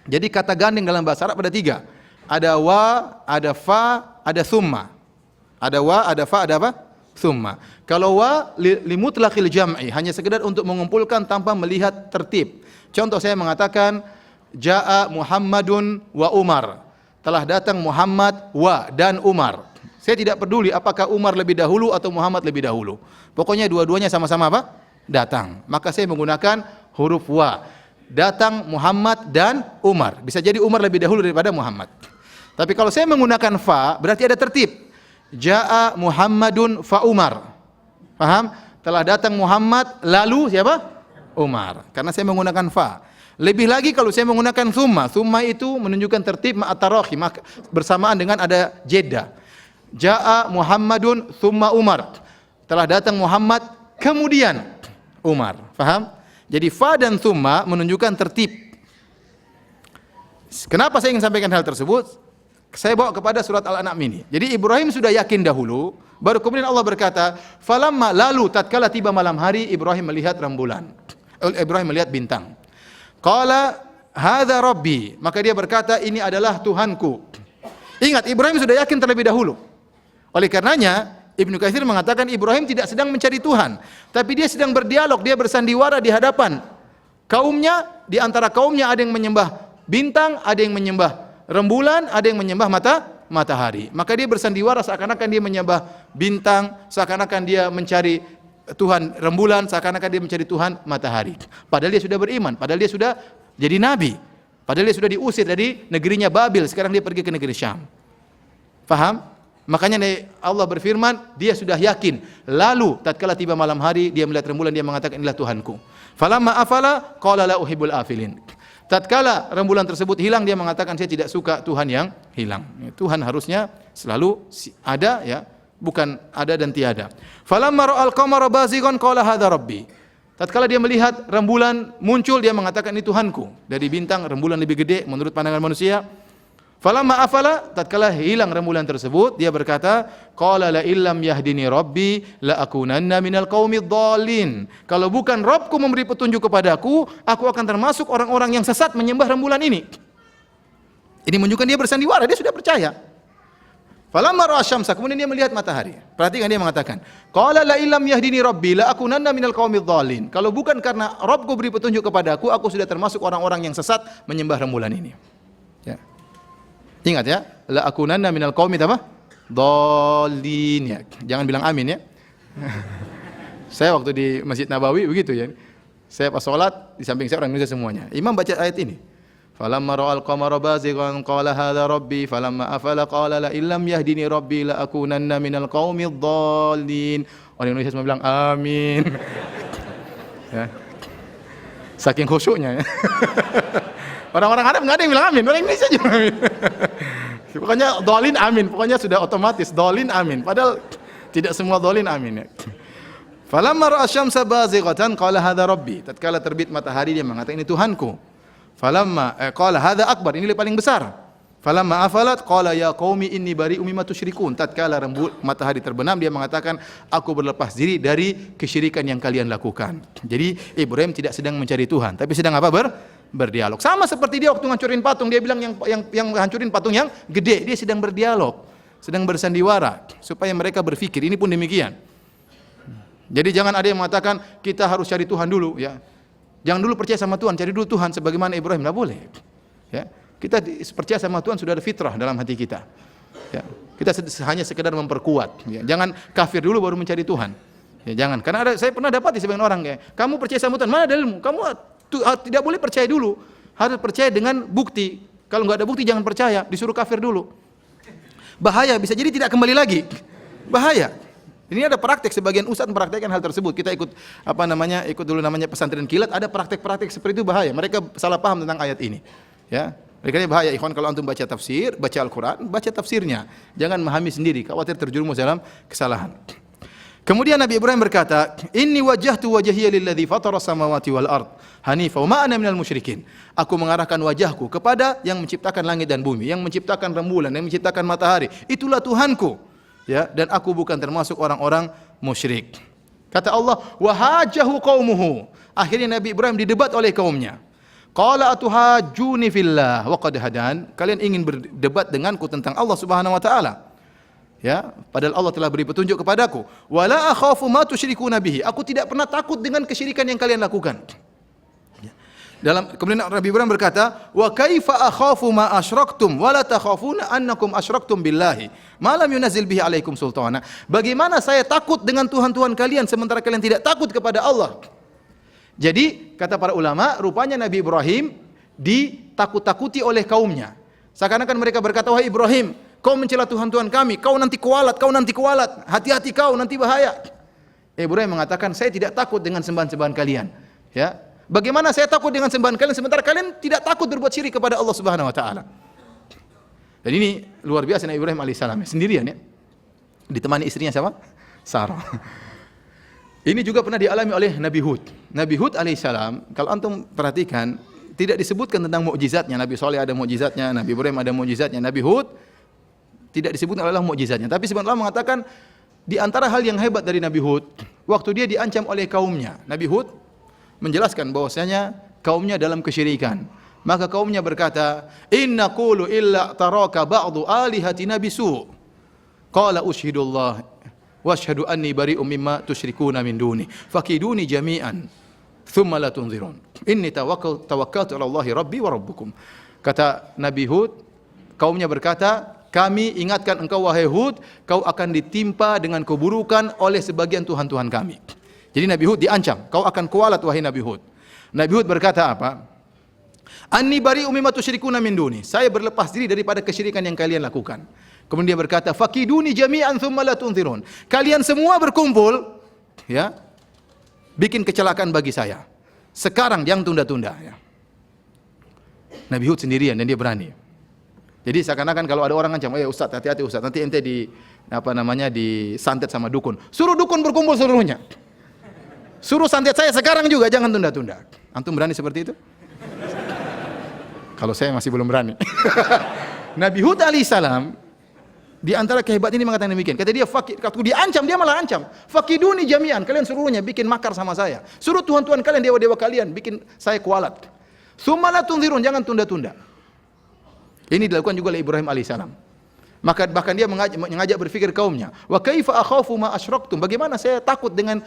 Speaker 1: Jadi kata gandeng dalam bahasa Arab ada 3. Ada wa, ada fa, ada summa. Ada wa, ada fa, ada apa? Summa. Kalau wa limutlaqil jam'i, hanya sekedar untuk mengumpulkan tanpa melihat tertib. Contoh saya mengatakan jaa Muhammadun wa Umar. Telah datang Muhammad wa dan Umar. Saya tidak peduli apakah Umar lebih dahulu atau Muhammad lebih dahulu. Pokoknya dua-duanya sama-sama apa? Datang. Maka saya menggunakan huruf wa. Datang Muhammad dan Umar. Bisa jadi Umar lebih dahulu daripada Muhammad. Tapi kalau saya menggunakan fa, berarti ada tertib. Jaa Muhammadun fa Umar. Paham? Telah datang Muhammad lalu siapa? Umar. Karena saya menggunakan fa. Lebih lagi kalau saya menggunakan summa. Summa itu menunjukkan tertib ma'at-tarakhi, bersamaan dengan ada jeda. Jaa Muhammadun summa Umar. Telah datang Muhammad kemudian Umar. Paham? Jadi fa dan summa menunjukkan tertib. Kenapa saya ingin sampaikan hal tersebut? Saya bawa kepada surat Al-An'am ini. Jadi Ibrahim sudah yakin dahulu, baru kemudian Allah berkata, "Falamma lalu tatkala tiba malam hari Ibrahim melihat rembulan." Ibrahim melihat bintang. Qala hadza rabbi, maka dia berkata ini adalah Tuhanku. Ingat, Ibrahim sudah yakin terlebih dahulu. Oleh karenanya Ibnu Katsir mengatakan Ibrahim tidak sedang mencari Tuhan, tapi dia sedang berdialog, dia bersandiwara di hadapan kaumnya. Di antara kaumnya ada yang menyembah bintang, ada yang menyembah rembulan, ada yang menyembah matahari. Maka dia bersandiwara seakan-akan dia menyembah bintang, seakan-akan dia mencari Tuhan rembulan, seakan-akan dia mencari Tuhan matahari. Padahal dia sudah beriman, padahal dia sudah jadi nabi, padahal dia sudah diusir dari negerinya Babil, sekarang dia pergi ke negeri Syam. Faham? Makanya Allah berfirman, dia sudah yakin. Lalu tatkala tiba malam hari, dia melihat rembulan, dia mengatakan inilah Tuhanku. Falamma afala qala la uhibbul afilin. Tatkala rembulan tersebut hilang, dia mengatakan saya tidak suka Tuhan yang hilang. Tuhan harusnya selalu ada ya, bukan ada dan tiada. Falamma ra'al qamara bazighan qala hadza rabbi. Tatkala dia melihat rembulan muncul, dia mengatakan ini Tuhanku. Dari bintang rembulan lebih gede menurut pandangan manusia. Falamma afala, tatkala hilang rembulan tersebut, dia berkata, qala la illam yahdini rabbi la akunanna minal qaumidh dhalin. Kalau bukan Rabbku memberi petunjuk kepadaku, aku akan termasuk orang-orang yang sesat menyembah rembulan ini. Ini menunjukkan dia bersandiwara, dia sudah percaya. Falamma ra'a syamsa, kemudian dia melihat matahari. Perhatikan dia mengatakan, qala la illam yahdini rabbi la akunanna minal qaumidh dhalin. Kalau bukan karena Rabbku beri petunjuk kepadaku, aku sudah termasuk orang-orang yang sesat menyembah rembulan ini. Ya. Ingat ya, la akunanna minal qaumidh apa? Dhalin ya. Jangan bilang amin ya. Saya waktu di Masjid Nabawi begitu ya. Saya pas salat di samping saya orang Indonesia semuanya. Imam baca ayat ini. Falamma ra'al qamara bazighan qala hadza rabbi falamma afala qala la illam yahdini rabbi la akunanna minal qaumidh dhalin. Orang Indonesia semua bilang amin. Ya. Saking khusyuknya ya. Orang-orang Arab enggak ada yang bilang amin, orang Indonesia juga amin. Pokoknya dhalin amin, pokoknya sudah otomatis dhalin amin. Padahal tidak semua dhalin amin ya. Falamma ra'a syamsa bazighatan qala hadza rabbi. Tatkala terbit matahari dia mengatakan ini Tuhanku. Falamma qala hadza akbar, ini paling besar. Falamma afalat qala ya qaumi inni bari'um mimma tusyrikun. Tatkala matahari terbenam dia mengatakan aku berlepas diri dari kesyirikan yang kalian lakukan. Jadi Ibrahim tidak sedang mencari Tuhan, tapi sedang apa? Berdialog. Sama seperti dia waktu ngancurin patung, dia bilang yang hancurin patung yang gede, dia sedang berdialog, sedang bersandiwara supaya mereka berpikir. Ini pun demikian. Jadi jangan ada yang mengatakan kita harus cari Tuhan dulu, ya. Jangan dulu percaya sama Tuhan, cari dulu Tuhan sebagaimana Ibrahim. Tidak boleh. Ya. Kita percaya sama Tuhan sudah ada fitrah dalam hati kita. Ya. Kita hanya sekedar memperkuat. Ya. Jangan kafir dulu baru mencari Tuhan. Ya, jangan. Karena saya pernah dapat di sebagian orang kayak, kamu percaya sama Tuhan, mana dalilmu? Kamu tidak boleh percaya dulu. Harus percaya dengan bukti. Kalau nggak ada bukti jangan percaya. Disuruh kafir dulu. Bahaya. Bisa jadi tidak kembali lagi. Bahaya. Ini ada praktek, sebagian ustaz mempraktekkan hal tersebut. Kita ikut ikut dulu namanya pesantren kilat, ada praktek-praktek seperti itu, bahaya. Mereka salah paham tentang ayat ini. Ya. Mereka ini bahaya, ikhwan, kalau antum baca tafsir, baca Al-Qur'an, baca tafsirnya. Jangan memahami sendiri, khawatir terjerumus dalam kesalahan. Kemudian Nabi Ibrahim berkata, "Inni wajjahtu wajhiya lilladzi fatara samawati wal ard hanifa wa ma ana minal musyrikin." Aku mengarahkan wajahku kepada yang menciptakan langit dan bumi, yang menciptakan rembulan, yang menciptakan matahari. Itulah Tuhanku. Ya, dan aku bukan termasuk orang-orang musyrik. Kata Allah, "Wa hajahu qaumuhu." Akhirnya Nabi Ibrahim didebat oleh kaumnya. Qala atuhajjuni fillah wa qad hadan. Kalian ingin berdebat denganku tentang Allah Subhanahu wa taala. Ya, padahal Allah telah beri petunjuk kepadaku. Wala akhafu ma tusyrikuna bihi. Aku tidak pernah takut dengan kesyirikan yang kalian lakukan. Kemudian Nabi Ibrahim berkata, "Wa kaifa akhafu ma asyraktum wa la takhafuna annakum asyraktum billahi ma lam yunazil bihi alaikum sultana." Bagaimana saya takut dengan Tuhan-Tuhan kalian sementara kalian tidak takut kepada Allah? Jadi kata para ulama, rupanya Nabi Ibrahim ditakut-takuti oleh kaumnya. Seakan-akan mereka berkata, "Wahai Ibrahim, kau mencela Tuhan-Tuhan kami, kau nanti kualat, hati-hati kau, nanti bahaya." Ibrahim mengatakan, "Saya tidak takut dengan sembahan-sembahan kalian." Ya. Bagaimana saya takut dengan sembahan kalian sementara kalian tidak takut berbuat syirik kepada Allah Subhanahu wa taala? Dan ini luar biasa Nabi Ibrahim alaihissalam, sendirian ya. Ditemani istrinya siapa? Sarah. Ini juga pernah dialami oleh Nabi Hud. Nabi Hud alaihissalam, kalau antum perhatikan, tidak disebutkan tentang mukjizatnya. Nabi Saleh ada mukjizatnya, Nabi Ibrahim ada mukjizatnya, Nabi Hud tidak disebutkan oleh Allah mukjizatnya. Tapi sebenarnya Allah mengatakan di antara hal yang hebat dari Nabi Hud, waktu dia diancam oleh kaumnya, Nabi Hud menjelaskan bahwasanya kaumnya dalam kesyirikan. Maka kaumnya berkata, "Inna qulu illa taraka ba'du alihatina bisu." Qala ushhidullah wa asyhadu anni bari'um mimma tusyrikuna min duni. Fakiduni jami'an thumma la tunzirun. Inni tawakkaltu 'ala Allahi rabbi wa rabbukum. Kata Nabi Hud, kaumnya berkata, "Kami ingatkan engkau wahai Hud, kau akan ditimpa dengan keburukan oleh sebagian tuhan-tuhan kami." Jadi Nabi Hud diancam, kau akan kualat wahai Nabi Hud. Nabi Hud berkata apa? "Anni bari'um mimma tusyrikuna min duni." Saya berlepas diri daripada kesyirikan yang kalian lakukan. Kemudian dia berkata, "Fakiduni jami'an thumma la tunzirun." Kalian semua berkumpul, ya, bikin kecelakaan bagi saya. Sekarang jangan tunda-tunda, ya. Nabi Hud sendirian dan dia berani. Jadi seakan-akan kalau ada orang ngancam, Ustaz, hati-hati Ustaz, nanti ente disantet sama dukun. Suruh dukun berkumpul seluruhnya. Suruh santet saya sekarang juga, jangan tunda-tunda. Antum berani seperti itu? Kalau saya masih belum berani. Nabi Hud alaihissalam di antara kehebatan ini mengatakan demikian. Kata dia, waktu diancam, dia malah ancam. "Fakiduni jami'an." Kalian seluruhnya bikin makar sama saya. Suruh tuhan-tuhan kalian, dewa-dewa kalian bikin saya kualat. "Tsumma la tunzirun." Jangan tunda-tunda. Ini dilakukan juga oleh Ibrahim alaihissalam. Maka bahkan dia mengajak berfikir kaumnya, "Wa kaifa akhafu ma asyraktum?" Bagaimana saya takut dengan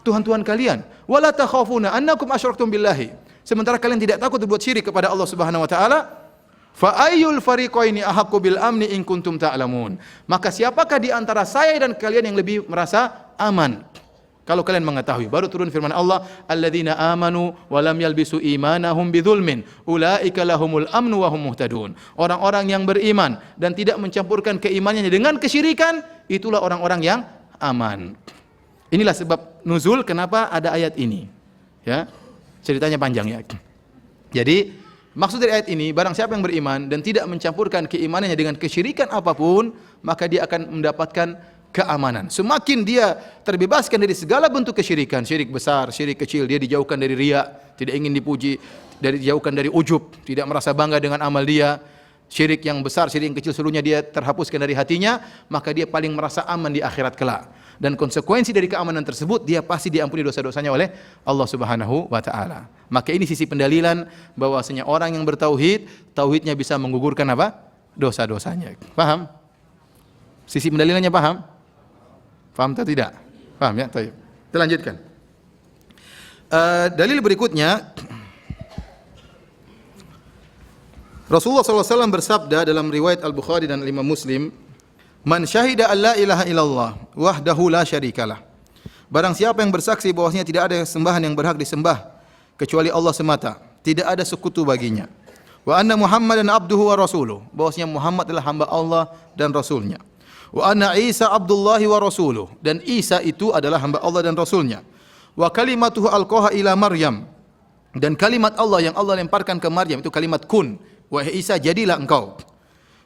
Speaker 1: tuhan-tuhan kalian? "Wala takhafuna annakum asyraktum billahi." Sementara kalian tidak takut berbuat syirik kepada Allah Subhanahu wa taala. Fa ayyul fariqaini ahaqqu bil amni in kuntum ta'lamun. Maka siapakah di antara saya dan kalian yang lebih merasa aman? Kalau kalian mengetahui. Baru turun firman Allah, "Alladzina amanu wa lam yalbisu imanahum bidzulmin, ulaika lahumul amnu wa hum muhtadun." Orang-orang yang beriman dan tidak mencampurkan keimanannya dengan kesyirikan, itulah orang-orang yang aman. Inilah sebab nuzul kenapa ada ayat ini. Ya. Ceritanya panjang ya. Jadi maksud dari ayat ini, barang siapa yang beriman dan tidak mencampurkan keimanannya dengan kesyirikan apapun, maka dia akan mendapatkan keamanan. Semakin dia terbebaskan dari segala bentuk kesyirikan, syirik besar, syirik kecil, dia dijauhkan dari riya, tidak ingin dipuji, dijauhkan dari ujub, tidak merasa bangga dengan amal dia. syirik yang besar, syirik yang kecil seluruhnya dia terhapuskan dari hatinya, maka dia paling merasa aman di akhirat kelak. Dan konsekuensi dari keamanan tersebut, dia pasti diampuni dosa-dosanya oleh Allah Subhanahu wa taala. Maka ini sisi pendalilan bahwasanya orang yang bertauhid, tauhidnya bisa menggugurkan apa? Dosa-dosanya. Paham? Sisi pendalilannya paham? Paham atau tidak? Paham ya? Baik. Kita lanjutkan. Dalil berikutnya, Rasulullah SAW bersabda dalam riwayat Al-Bukhari dan Imam Muslim, "Man syahida an la ilaha illallah wahdahu la syarikalah." Barang siapa yang bersaksi bahwasanya tidak ada sembahan yang berhak disembah kecuali Allah semata, tidak ada sekutu baginya. Wa anna Muhammadan abduhu wa rasuluh, bahwasanya Muhammad adalah hamba Allah dan rasulnya. Wa anna Isa abdullahi wa rasuluh, dan Isa itu adalah hamba Allah dan rasulnya. Wa kalimatuhu alqaha ila Maryam, dan kalimat Allah yang Allah lemparkan ke Maryam itu kalimat kun, wahai Isa jadilah engkau.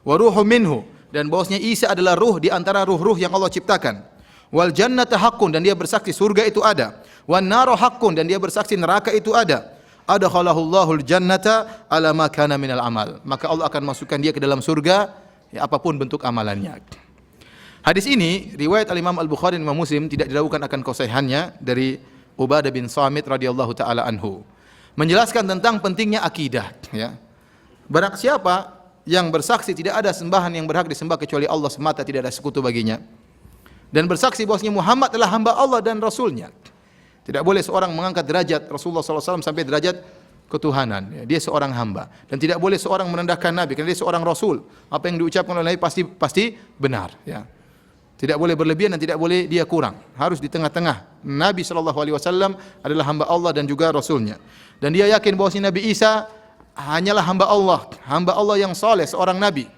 Speaker 1: Wa ruhu minhu, dan bahwasanya Isa adalah ruh di antara ruh-ruh yang Allah ciptakan. Wal jannata haqqun, dan dia bersaksi surga itu ada. Wan naru haqqun, dan dia bersaksi neraka itu ada. Adkhalahullahu al-jannata ala ma kana minal amal, maka Allah akan masukkan dia ke dalam surga ya, apapun bentuk amalannya. Hadis ini riwayat Al-Imam Al-Bukhari dan Imam Muslim, tidak diragukan akan kesahihannya dari Ubadah bin Samit radhiyallahu taala anhu, menjelaskan tentang pentingnya akidah ya. Barang siapa yang bersaksi tidak ada sembahan yang berhak disembah kecuali Allah semata, tidak ada sekutu baginya, dan bersaksi bahwasanya Muhammad adalah hamba Allah dan rasulnya. Tidak boleh seorang mengangkat derajat Rasulullah SAW sampai derajat ketuhanan ya. Dia seorang hamba, dan tidak boleh seorang merendahkan Nabi karena dia seorang rasul. Apa yang diucapkan oleh Nabi pasti benar ya. Tidak boleh berlebihan dan tidak boleh dia kurang. Harus di tengah-tengah. Nabi SAW adalah hamba Allah dan juga rasulnya. Dan dia yakin bahwasanya Nabi Isa hanyalah hamba Allah yang saleh, seorang nabi.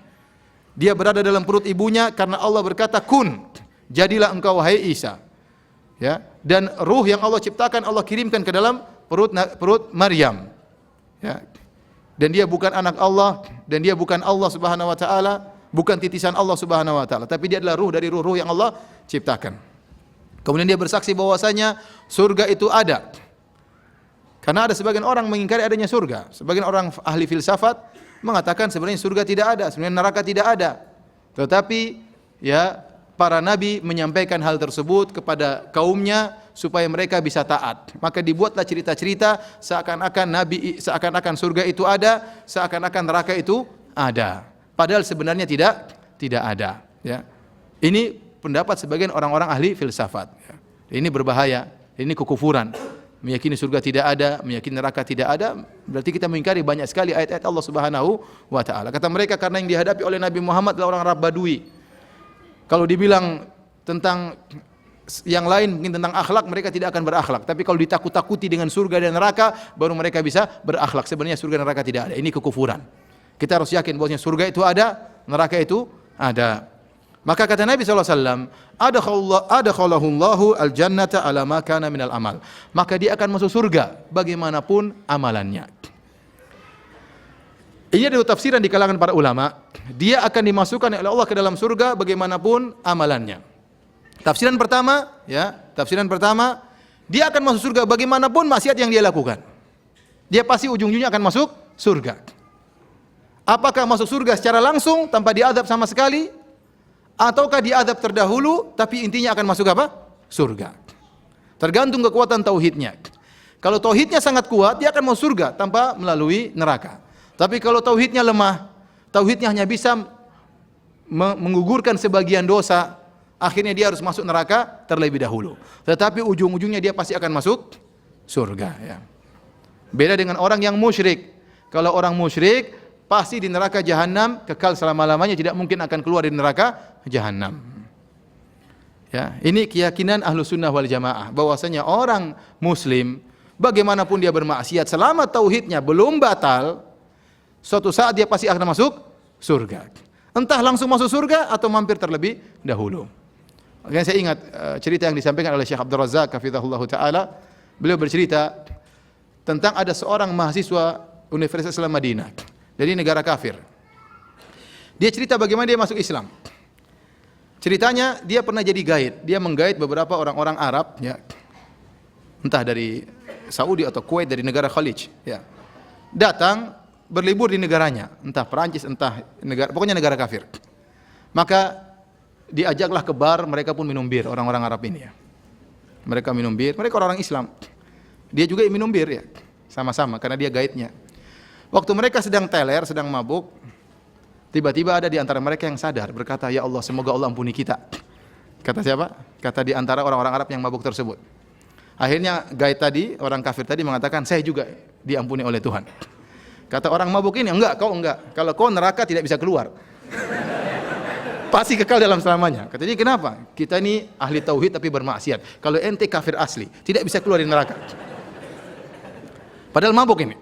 Speaker 1: Dia berada dalam perut ibunya karena Allah berkata kun, jadilah engkau wahai Isa. Ya, dan ruh yang Allah ciptakan Allah kirimkan ke dalam perut Maryam. Ya. Dan dia bukan anak Allah, dan dia bukan Allah Subhanahu wa taala, bukan titisan Allah Subhanahu wa taala, tapi dia adalah ruh dari ruh-ruh yang Allah ciptakan. Kemudian dia bersaksi bahwasanya surga itu ada. Karena ada sebagian orang mengingkari adanya surga. Sebagian orang ahli filsafat mengatakan sebenarnya surga tidak ada, sebenarnya neraka tidak ada. Tetapi ya, para nabi menyampaikan hal tersebut kepada kaumnya supaya mereka bisa taat. Maka dibuatlah cerita-cerita seakan-akan surga itu ada, seakan-akan neraka itu ada. Padahal sebenarnya tidak ada. Ya. Ini pendapat sebagian orang-orang ahli filsafat. Ya. Ini berbahaya. Ini kekufuran. Meyakini surga tidak ada, meyakini neraka tidak ada, berarti kita mengingkari banyak sekali ayat-ayat Allah Subhanahu wa taala. Kata mereka karena yang dihadapi oleh Nabi Muhammad adalah orang Arab Badui. Kalau dibilang tentang yang lain, mungkin tentang akhlak, mereka tidak akan berakhlak. Tapi kalau ditakut-takuti dengan surga dan neraka, baru mereka bisa berakhlak. Sebenarnya surga dan neraka tidak ada. Ini kekufuran. Kita harus yakin bahwasanya surga itu ada, neraka itu ada. Maka kata Nabi SAW, adkhalahullahu al-jannata ala ma kana minal amal. Maka dia akan masuk surga bagaimanapun amalannya. Ini adalah tafsiran di kalangan para ulama. Dia akan dimasukkan oleh Allah ke dalam surga bagaimanapun amalannya. Tafsiran pertama, dia akan masuk surga bagaimanapun maksiat yang dia lakukan. Dia pasti ujung-ujungnya akan masuk surga. Apakah masuk surga secara langsung tanpa diadab sama sekali, ataukah diadab terdahulu tapi intinya akan masuk apa? Surga. Tergantung kekuatan tauhidnya. Kalau tauhidnya sangat kuat, dia akan masuk surga tanpa melalui neraka. Tapi kalau tauhidnya lemah, tauhidnya hanya bisa menggugurkan sebagian dosa, akhirnya dia harus masuk neraka terlebih dahulu. Tetapi ujung-ujungnya dia pasti akan masuk surga. Ya. Beda dengan orang yang musyrik. Kalau orang musyrik pasti di neraka jahanam kekal selama-lamanya, tidak mungkin akan keluar dari neraka jahanam. Ya, ini keyakinan ahlu sunnah wal jamaah, bahwasanya orang muslim bagaimanapun dia bermaksiat, selama tauhidnya belum batal, suatu saat dia pasti akan masuk surga. Entah langsung masuk surga atau mampir terlebih dahulu. Makanya saya ingat cerita yang disampaikan oleh Syekh Abdul Razak hafizahullah taala. Beliau bercerita tentang ada seorang mahasiswa Universitas Islam Madinah dari negara kafir. Dia cerita bagaimana dia masuk Islam. Ceritanya dia pernah jadi guide. Dia menggait beberapa orang-orang Arab, ya, entah dari Saudi atau Kuwait, dari negara Khalij. Ya. Datang berlibur di negaranya, entah Perancis, entah pokoknya negara kafir. Maka diajaklah ke bar, mereka pun minum bir, orang-orang Arab ini ya. Mereka minum bir, mereka orang Islam. Dia juga minum bir ya, sama-sama karena dia guide-nya. Waktu mereka sedang teler, sedang mabuk, tiba-tiba ada di antara mereka yang sadar, berkata, "Ya Allah, semoga Allah ampuni kita." Kata siapa? Kata di antara orang-orang Arab yang mabuk tersebut. Akhirnya guide tadi, orang kafir tadi mengatakan, "Saya juga diampuni oleh Tuhan." Kata orang mabuk ini, "Enggak, kau enggak. Kalau kau neraka tidak bisa keluar. Pasti kekal dalam selamanya." Katanya, "Kenapa? Kita ini ahli tauhid tapi bermaksiat. Kalau ente kafir asli, tidak bisa keluar dari neraka." Padahal mabuk ini.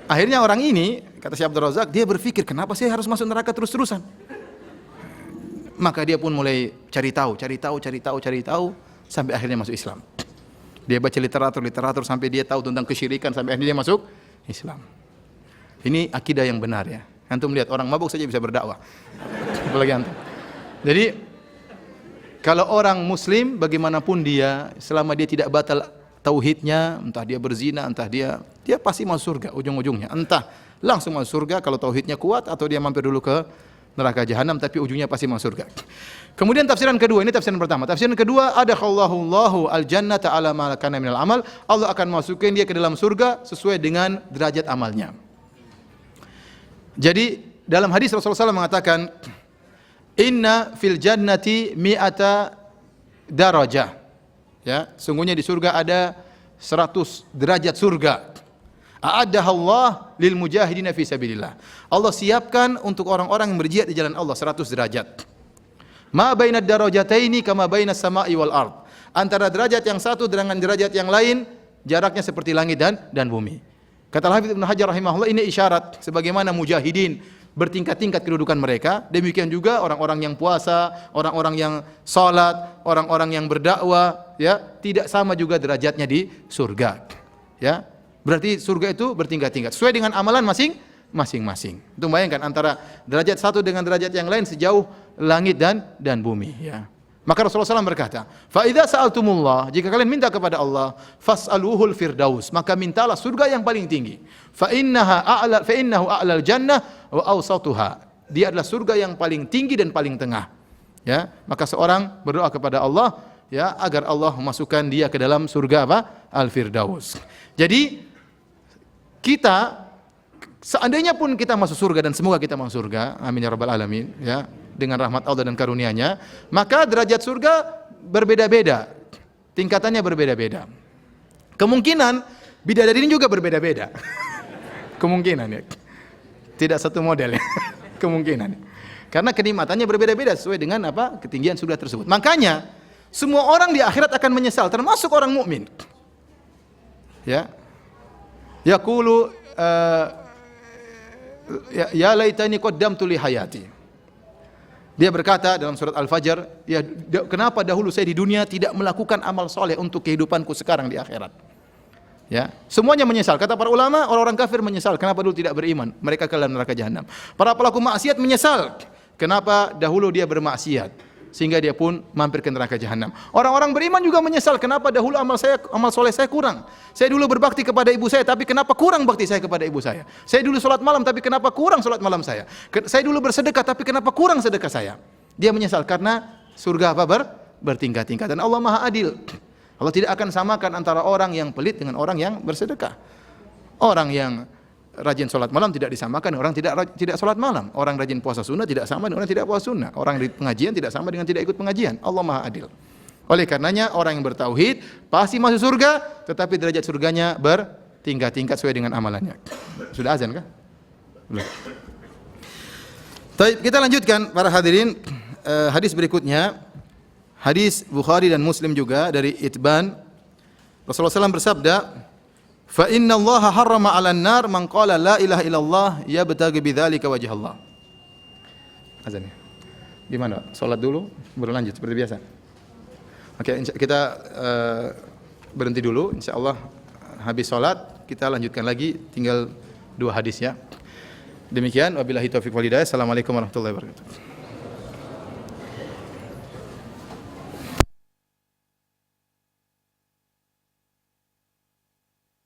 Speaker 1: Akhirnya orang ini, kata Syekh Abdul Razak, dia berpikir, kenapa saya harus masuk neraka terus-terusan? Maka dia pun mulai cari tahu, sampai akhirnya masuk Islam. Dia baca literatur sampai dia tahu tentang kesyirikan, sampai akhirnya dia masuk Islam. Ini akidah yang benar ya. Antum lihat orang mabuk saja bisa berdakwah. Apalagi antum. Jadi kalau orang muslim bagaimanapun dia, selama dia tidak batal tauhidnya, entah dia berzina, entah dia pasti masuk surga ujung-ujungnya. Entah langsung masuk surga kalau tauhidnya kuat, atau dia mampir dulu ke neraka jahanam, tapi ujungnya pasti masuk surga. Kemudian tafsiran kedua, ini tafsiran pertama. Tafsiran kedua, adakhallahu al-jannata ala ma kana minal amal. Allah akan masukkan dia ke dalam surga sesuai dengan derajat amalnya. Jadi dalam hadis Rasulullah SAW mengatakan, "Inna fil jannati mi'ata darajah." Ya, sungguhnya di surga ada 100 derajat surga. A'addaha Allah lil mujahidina fi sabilillah. Allah siapkan untuk orang-orang yang berjihad di jalan Allah 100 derajat. Ma bainad darajataini kama bainas sama'i wal ard. Antara derajat yang satu dengan derajat yang lain jaraknya seperti langit dan bumi. Kata Al-Hafidz Ibnu Hajar rahimahullah, ini isyarat sebagaimana mujahidin bertingkat-tingkat kedudukan mereka, demikian juga orang-orang yang puasa, orang-orang yang salat, orang-orang yang berdakwah, ya, tidak sama juga derajatnya di surga. Ya. Berarti surga itu bertingkat-tingkat sesuai dengan amalan masing-masing. Itu bayangkan antara derajat satu dengan derajat yang lain sejauh langit dan bumi, ya. Maka Rasulullah SAW berkata, "Fa idza sa'altumullah, jika kalian minta kepada Allah, fas'aluhul firdaus, maka mintalah surga yang paling tinggi. Fa innahu a'lal jannah wa awsatuha." Dia adalah surga yang paling tinggi dan paling tengah. Ya, maka seorang berdoa kepada Allah, ya, agar Allah memasukkan dia ke dalam surga apa? Al-Firdaus. Jadi kita seandainya pun kita masuk surga, dan semoga kita masuk surga, amin ya rabbal alamin, ya, dengan rahmat Allah dan karunia-Nya, maka derajat surga berbeda-beda, tingkatannya berbeda-beda. Kemungkinan bidadari ini juga berbeda-beda. Kemungkinan ya. Tidak satu model ya. Kemungkinan. Karena kenikmatannya berbeda-beda sesuai dengan apa? Ketinggian surga tersebut. Makanya semua orang di akhirat akan menyesal, termasuk orang mukmin. Ya. Yaqulu ya laitani qaddamtu li hayati. Dia berkata dalam surat Al-Fajr, ya, kenapa dahulu saya di dunia tidak melakukan amal soleh untuk kehidupanku sekarang di akhirat. Ya, semuanya menyesal. Kata para ulama, orang-orang kafir menyesal kenapa dulu tidak beriman, mereka ke dalam neraka jahanam. Para pelaku maksiat menyesal kenapa dahulu dia bermaksiat sehingga dia pun mampir ke neraka jahanam. Orang-orang beriman juga menyesal kenapa dahulu amal soleh saya kurang. Saya dulu berbakti kepada ibu saya, tapi kenapa kurang bakti saya kepada ibu saya. Saya dulu sholat malam, tapi kenapa kurang sholat malam saya. Saya dulu bersedekah, tapi kenapa kurang sedekah saya. Dia menyesal karena surga apa? Bertingkat-tingkat. Dan Allah Maha Adil. Allah tidak akan samakan antara orang yang pelit dengan orang yang bersedekah. Orang yang rajin sholat malam tidak disamakan dengan orang tidak sholat malam. Orang rajin puasa sunnah tidak sama dengan orang tidak puasa sunnah. Orang di pengajian tidak sama dengan tidak ikut pengajian. Allah Maha Adil. Oleh karenanya orang yang bertauhid pasti masuk surga, tetapi derajat surganya bertingkat-tingkat sesuai dengan amalannya. Sudah azan kah? Belum. Baik, kita lanjutkan para hadirin. Hadis berikutnya, hadis Bukhari dan Muslim juga dari Itban. Rasulullah SAW bersabda, "Fa inna Allah harrama 'alan nar man qala la ilaha illallah yabtaghi bidzalika wajh Allah." Azan ya. Gimana? Salat dulu baru lanjut seperti biasa. Oke, kita berhenti dulu, insyaallah habis salat kita lanjutkan lagi, tinggal 2 hadis ya. Demikian, wabillahi taufiq wal hidayah. Assalamualaikum warahmatullahi wabarakatuh.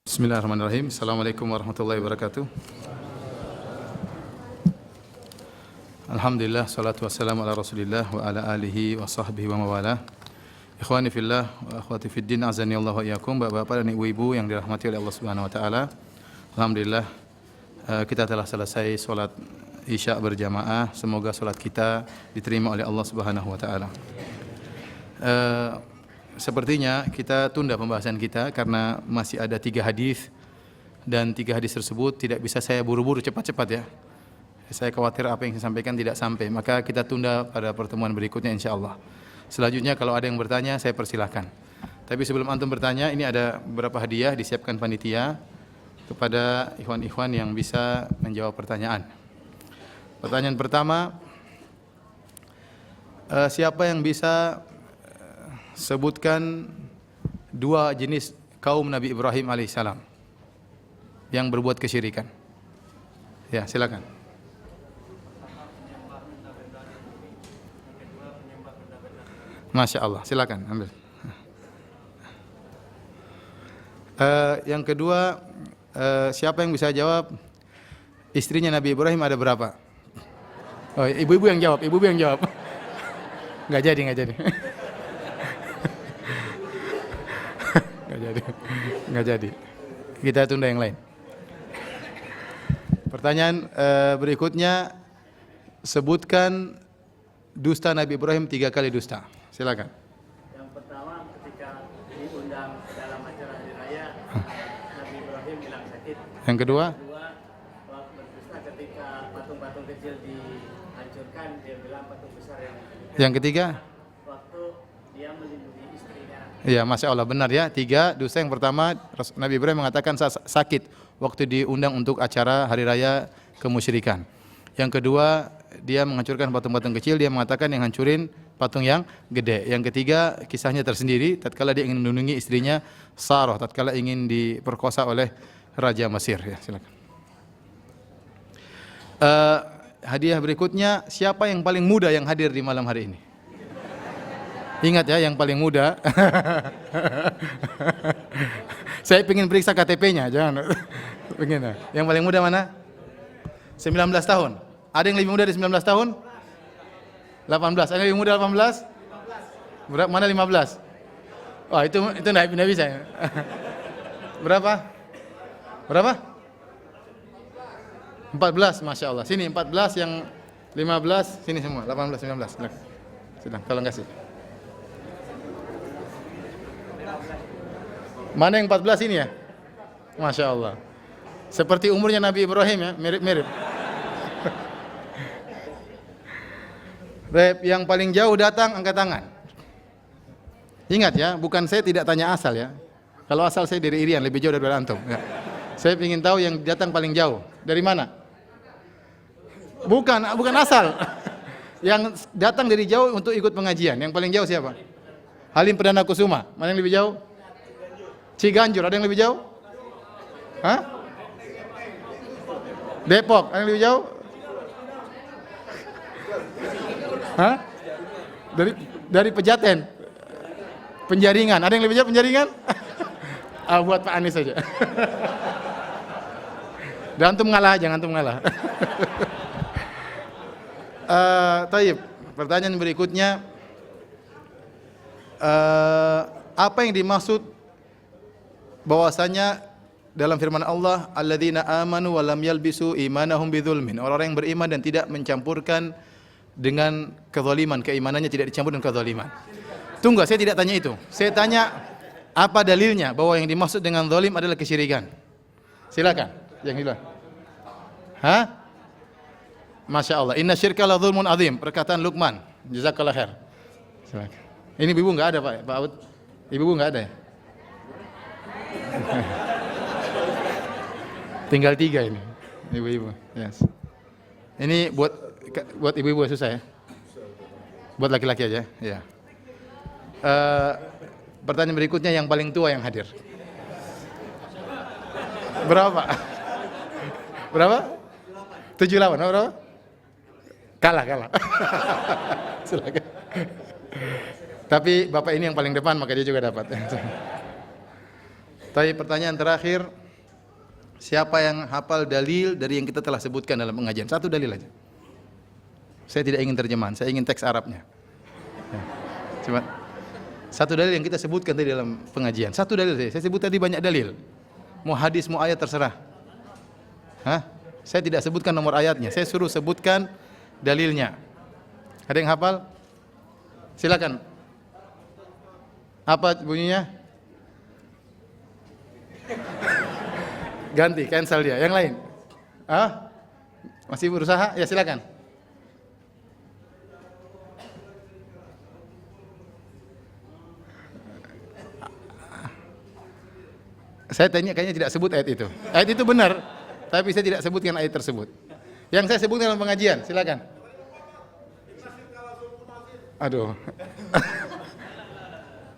Speaker 1: Bismillahirrahmanirrahim. Assalamualaikum warahmatullahi wabarakatuh. Alhamdulillah, salatu wassalamu ala Rasulillah wa ala alihi wa sahbihi wa mawalah. Ikhwani fillah wa akhwati fiddin, azani Allah wa iyyakum, Bapak-bapak dan ibu-ibu yang dirahmati oleh Allah Subhanahu wa taala. Alhamdulillah, kita telah selesai salat Isya berjamaah. Semoga salat kita diterima oleh Allah Subhanahu wa taala. Sepertinya kita tunda pembahasan kita karena masih ada 3 hadis dan 3 hadis tersebut tidak bisa saya buru-buru cepat-cepat ya. Saya khawatir apa yang saya sampaikan tidak sampai, maka kita tunda pada pertemuan berikutnya insyaallah. Selanjutnya kalau ada yang bertanya saya persilahkan. Tapi sebelum antum bertanya, ini ada beberapa hadiah disiapkan panitia kepada ikhwan-ikhwan yang bisa menjawab pertanyaan. Pertanyaan pertama, siapa yang bisa sebutkan 2 jenis kaum Nabi Ibrahim alaihissalam yang berbuat kesyirikan? Ya, silakan. Masya Allah, silakan ambil. Yang kedua, siapa yang bisa jawab istrinya Nabi Ibrahim ada berapa? Oh, ibu-ibu yang jawab, ibu-ibu yang jawab. Nggak jadi. Nggak jadi. Kita tunda yang lain. Pertanyaan berikutnya, sebutkan dusta Nabi Ibrahim 3 kali dusta. Silakan.
Speaker 2: Yang pertama, ketika diundang dalam acara hari raya, Nabi Ibrahim bilang sakit.
Speaker 1: Yang kedua,
Speaker 2: berdusta ketika patung-patung kecil dihancurkan, dia bilang patung besar
Speaker 1: yang ketiga,
Speaker 2: waktu dia melindungi istrinya.
Speaker 1: iya, Masya Allah, benar ya. 3 dusta. Yang pertama, Nabi Ibrahim mengatakan sakit waktu diundang untuk acara hari raya kemusyrikan. Yang kedua, dia menghancurkan patung-patung kecil, dia mengatakan yang hancurin patung yang gede. Yang ketiga, kisahnya tersendiri tatkala dia ingin melindungi istrinya Sarah tatkala ingin diperkosa oleh Raja Mesir. Ya, silakan. Hadiah berikutnya, siapa yang paling muda yang hadir di malam hari ini? Ingat ya, yang paling muda. Saya ingin periksa KTP-nya, jangan. Begini. Yang paling muda mana? 19 tahun. Ada yang lebih muda dari 19 tahun? 18. Ada yang lebih muda 18? 15. Berapa? Mana 15? Wah, itu enggak bisa. Berapa? Berapa? 14, Masya Allah. Sini 14, yang 15, sini semua. 18, 19. Silakan, tolong kasih. Mana yang 14 ini ya? Masya Allah. Seperti umurnya Nabi Ibrahim ya, mirip-mirip. Baik, yang paling jauh datang angkat tangan. Ingat ya, bukan saya tidak tanya asal ya. Kalau asal saya dari Irian, lebih jauh daripada antum. Ya. Saya ingin tahu yang datang paling jauh. Dari mana? Bukan asal. Yang datang dari jauh untuk ikut pengajian. Yang paling jauh siapa? Halim Perdana Kusuma. Mana yang lebih jauh? Ciganjur. Ada yang lebih jauh? Hah? Depok. Ada yang lebih jauh? Hah? Dari Pejaten. Penjaringan. Ada yang lebih jauh Penjaringan? Buat Pak Anies saja. Dan antum ngalah, jangan antum ngalah. Taib. Pertanyaan berikutnya, apa yang dimaksud bahwasanya dalam firman Allah, alladzina amanu wa lam yalbisu imanahum bidzulmin, orang-orang yang beriman dan tidak mencampurkan dengan kezaliman, keimanannya tidak dicampur dengan kezaliman. Tunggu, saya tidak tanya itu. Saya tanya apa dalilnya bahwa yang dimaksud dengan zalim adalah kesyirikan. Silakan, yang di luar. Hah? Masya Allah. Inna syirka la dzulmun azim. Perkataan Luqman. Jazakallah khair. Silakan. Ini ibu enggak ada Pak Aud. Ibu enggak ada ya? Tinggal 3 ini. Ibu-ibu. Yes. Ini buat ibu-ibu susah ya? Buat laki-laki aja? Ya. Pertanyaan berikutnya, yang paling tua yang hadir. Berapa? Berapa? 78. Berapa? Kalah. Silakan. Tapi Bapak ini yang paling depan, maka dia juga dapat. Tapi pertanyaan terakhir, siapa yang hafal dalil dari yang kita telah sebutkan dalam pengajian? 1 dalil aja. Saya tidak ingin terjemahan, saya ingin teks Arabnya. Ya. Cuma satu dalil yang kita sebutkan tadi dalam pengajian. Satu dalil saya sebut tadi banyak dalil. Mau hadis, mau ayat terserah. Hah? Saya tidak sebutkan nomor ayatnya, saya suruh sebutkan dalilnya. Ada yang hafal? Silakan. Apa bunyinya? Ganti, cancel dia. Yang lain? Ah? Masih berusaha? Ya silakan. Saya tanya kayaknya tidak sebut ayat itu. Ayat itu benar, tapi saya tidak sebutkan ayat tersebut. Yang saya sebutkan dalam pengajian, silakan. Aduh.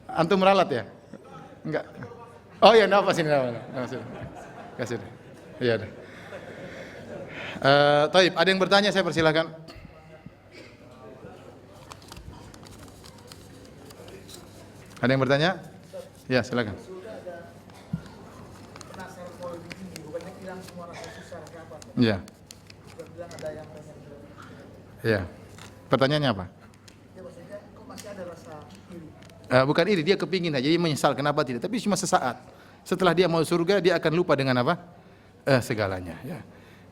Speaker 1: Antum meralat ya? Enggak. Oh ya, nafas ini nafas. Kasih. Iya dah. Taib, ada yang bertanya, saya persilakan. Ada yang bertanya? Ya, silakan. Iya. Iya. Pertanyaannya apa? Bukan iri, dia kepingin aja, dia menyesal kenapa tidak, tapi cuma sesaat. Setelah dia mau surga, dia akan lupa dengan apa? Segalanya. Ya.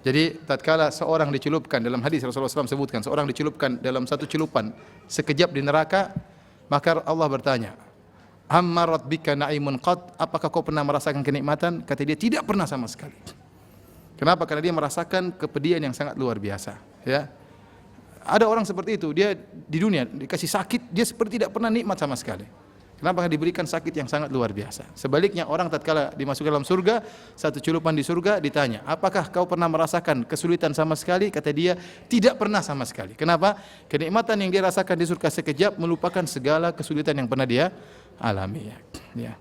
Speaker 1: Jadi tatkala seorang dicelupkan, dalam hadis Rasulullah SAW sebutkan, seorang dicelupkan dalam satu celupan sekejap di neraka, maka Allah bertanya, Ammarat bika na'imun qad, apakah kau pernah merasakan kenikmatan? Kata dia, tidak pernah sama sekali. Kenapa? Karena dia merasakan kepedihan yang sangat luar biasa. Ya. Ada orang seperti itu, dia di dunia dikasih sakit, dia seperti tidak pernah nikmat sama sekali. Kenapa? Karena diberikan sakit yang sangat luar biasa. Sebaliknya orang tatkala dimasukkan dalam surga, satu celupan di surga ditanya, apakah kau pernah merasakan kesulitan sama sekali? Kata dia, tidak pernah sama sekali. Kenapa? Kenikmatan yang dia rasakan di surga sekejap melupakan segala kesulitan yang pernah dia alami. Ya.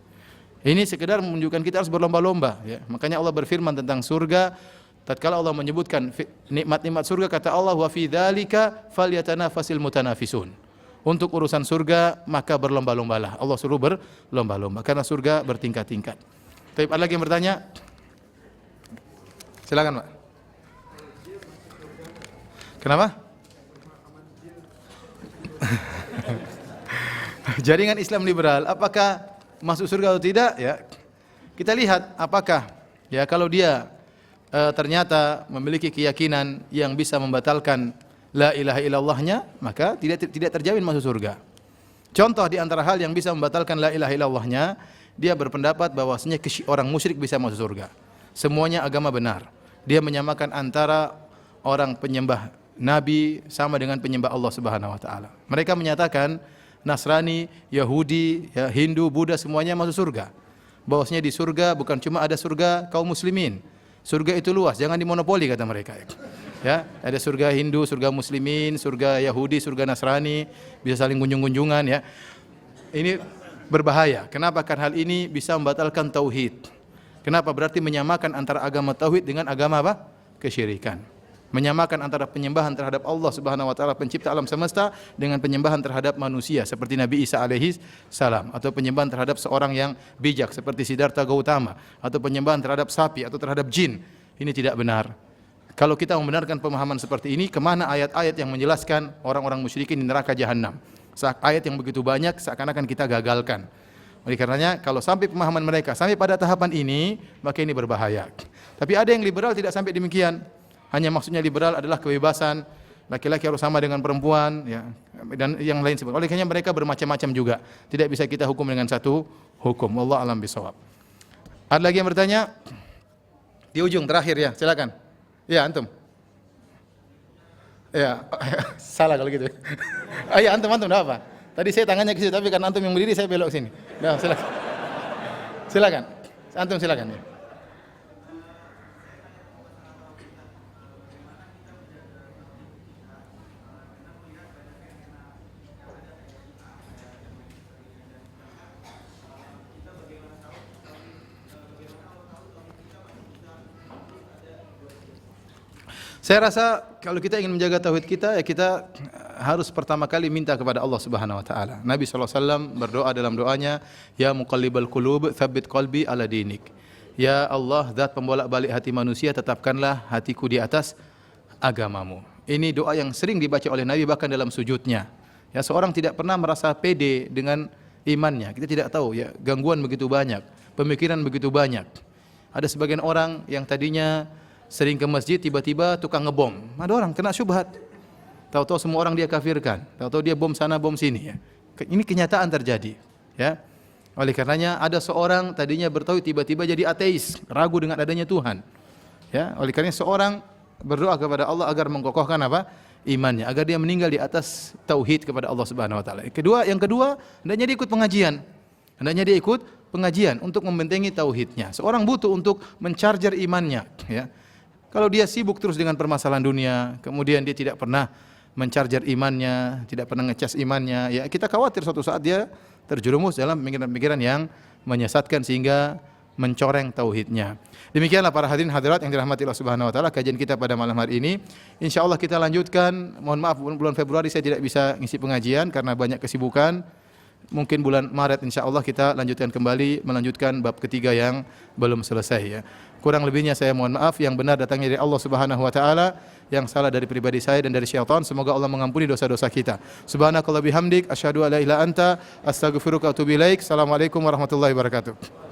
Speaker 1: Ini sekedar menunjukkan kita harus berlomba-lomba. Ya. Makanya Allah berfirman tentang surga. Tatkala Allah menyebutkan nikmat-nikmat surga, kata Allah, wa fi dzalika falyatanafasil mutanafisun. Untuk urusan surga maka berlomba-lombalah. Allah suruh berlomba-lomba karena surga bertingkat-tingkat. Tapi ada lagi yang bertanya? Silakan, Pak. Kenapa? Jaringan Islam liberal, apakah masuk surga atau tidak? Ya, kita lihat apakah ya kalau dia ternyata memiliki keyakinan yang bisa membatalkan la ilaha illallahnya, maka tidak terjamin masuk surga. Contoh di antara hal yang bisa membatalkan la ilaha illallahnya, dia berpendapat bahwasanya orang musyrik bisa masuk surga. Semuanya agama benar. Dia menyamakan antara orang penyembah nabi sama dengan penyembah Allah Subhanahu wa taala. Mereka menyatakan Nasrani, Yahudi, ya, Hindu, Buddha semuanya masuk surga. Bahwasanya di surga bukan cuma ada surga kaum muslimin. Surga itu luas, jangan dimonopoli kata mereka. Ya, ada surga Hindu, surga Muslimin, surga Yahudi, surga Nasrani, bisa saling kunjung-kunjungan. Ya, ini berbahaya. Kenapa? Karena hal ini bisa membatalkan tauhid. Kenapa? Berarti menyamakan antara agama tauhid dengan agama apa? Kesyirikan. Menyamakan antara penyembahan terhadap Allah Subhanahu wa taala pencipta alam semesta dengan penyembahan terhadap manusia seperti Nabi Isa alaihi salam, atau penyembahan terhadap seorang yang bijak seperti Siddhartha Gautama, atau penyembahan terhadap sapi atau terhadap jin. Ini tidak benar. Kalau kita membenarkan pemahaman seperti ini, kemana ayat-ayat yang menjelaskan orang-orang musyrikin di neraka jahanam? Ayat yang begitu banyak seakan-akan kita gagalkan. Oleh karenanya kalau sampai pemahaman mereka sampai pada tahapan ini, maka ini berbahaya. Tapi ada yang liberal tidak sampai demikian. Hanya maksudnya liberal adalah kebebasan, laki-laki harus sama dengan perempuan, ya, dan yang lain sebagainya. Oleh karenanya mereka bermacam-macam juga. Tidak bisa kita hukum dengan satu hukum. Wallahu a'lam bishawab. Ada lagi yang bertanya? Di ujung terakhir ya, silakan. Ya, antum. Ya, salah kalau gitu. Ya, antum enggak apa. Tadi saya tangannya ke situ, tapi karena antum yang berdiri saya belok sini. Nah, silakan. Silakan. Antum silakan. Ya. Saya rasa kalau kita ingin menjaga tauhid kita, ya kita harus pertama kali minta kepada Allah Subhanahu wa taala. Nabi sallallahu alaihi wasallam berdoa dalam doanya, ya muqallibal qulub, tsabbit qalbi ala dinik. Ya Allah, zat pembolak-balik hati manusia, tetapkanlah hatiku di atas agamamu. Ini doa yang sering dibaca oleh Nabi bahkan dalam sujudnya. Ya, seorang tidak pernah merasa pede dengan imannya. Kita tidak tahu ya, gangguan begitu banyak, pemikiran begitu banyak. Ada sebagian orang yang tadinya sering ke masjid, tiba-tiba tukang ngebom. Ada orang kena syubhat. Tahu-tahu semua orang dia kafirkan. Tahu-tahu dia bom sana bom sini ya. Ini kenyataan terjadi, ya. Oleh karenanya ada seorang tadinya bertauhid tiba-tiba jadi ateis, ragu dengan adanya Tuhan. Ya, oleh karenanya seorang berdoa kepada Allah agar mengkokohkan apa? Imannya, agar dia meninggal di atas tauhid kepada Allah Subhanahu wa taala. Yang kedua, hendaknya dia ikut pengajian. Hendaknya dia ikut pengajian untuk membentengi tauhidnya. Seorang butuh untuk mencharger imannya, ya. Kalau dia sibuk terus dengan permasalahan dunia, kemudian dia tidak pernah mencharger imannya, tidak pernah ngecas imannya, ya kita khawatir suatu saat dia terjerumus dalam pemikiran-pemikiran yang menyesatkan sehingga mencoreng tauhidnya. Demikianlah para hadirin hadirat yang dirahmati Allah Subhanahu wa taala, kajian kita pada malam hari ini. Insyaallah kita lanjutkan. Mohon maaf bulan Februari saya tidak bisa ngisi pengajian karena banyak kesibukan. Mungkin bulan Maret insyaallah kita lanjutkan kembali, melanjutkan bab ketiga yang belum selesai ya. Kurang lebihnya saya mohon maaf, yang benar datangnya dari Allah Subhanahu wa taala, yang salah dari pribadi saya dan dari syaitan. Semoga Allah mengampuni dosa-dosa kita. Subhanakallah bihamdik asyhadu an la ilaha illa anta astaghfiruka wa atubu ilaik. Assalamualaikum warahmatullahi wabarakatuh.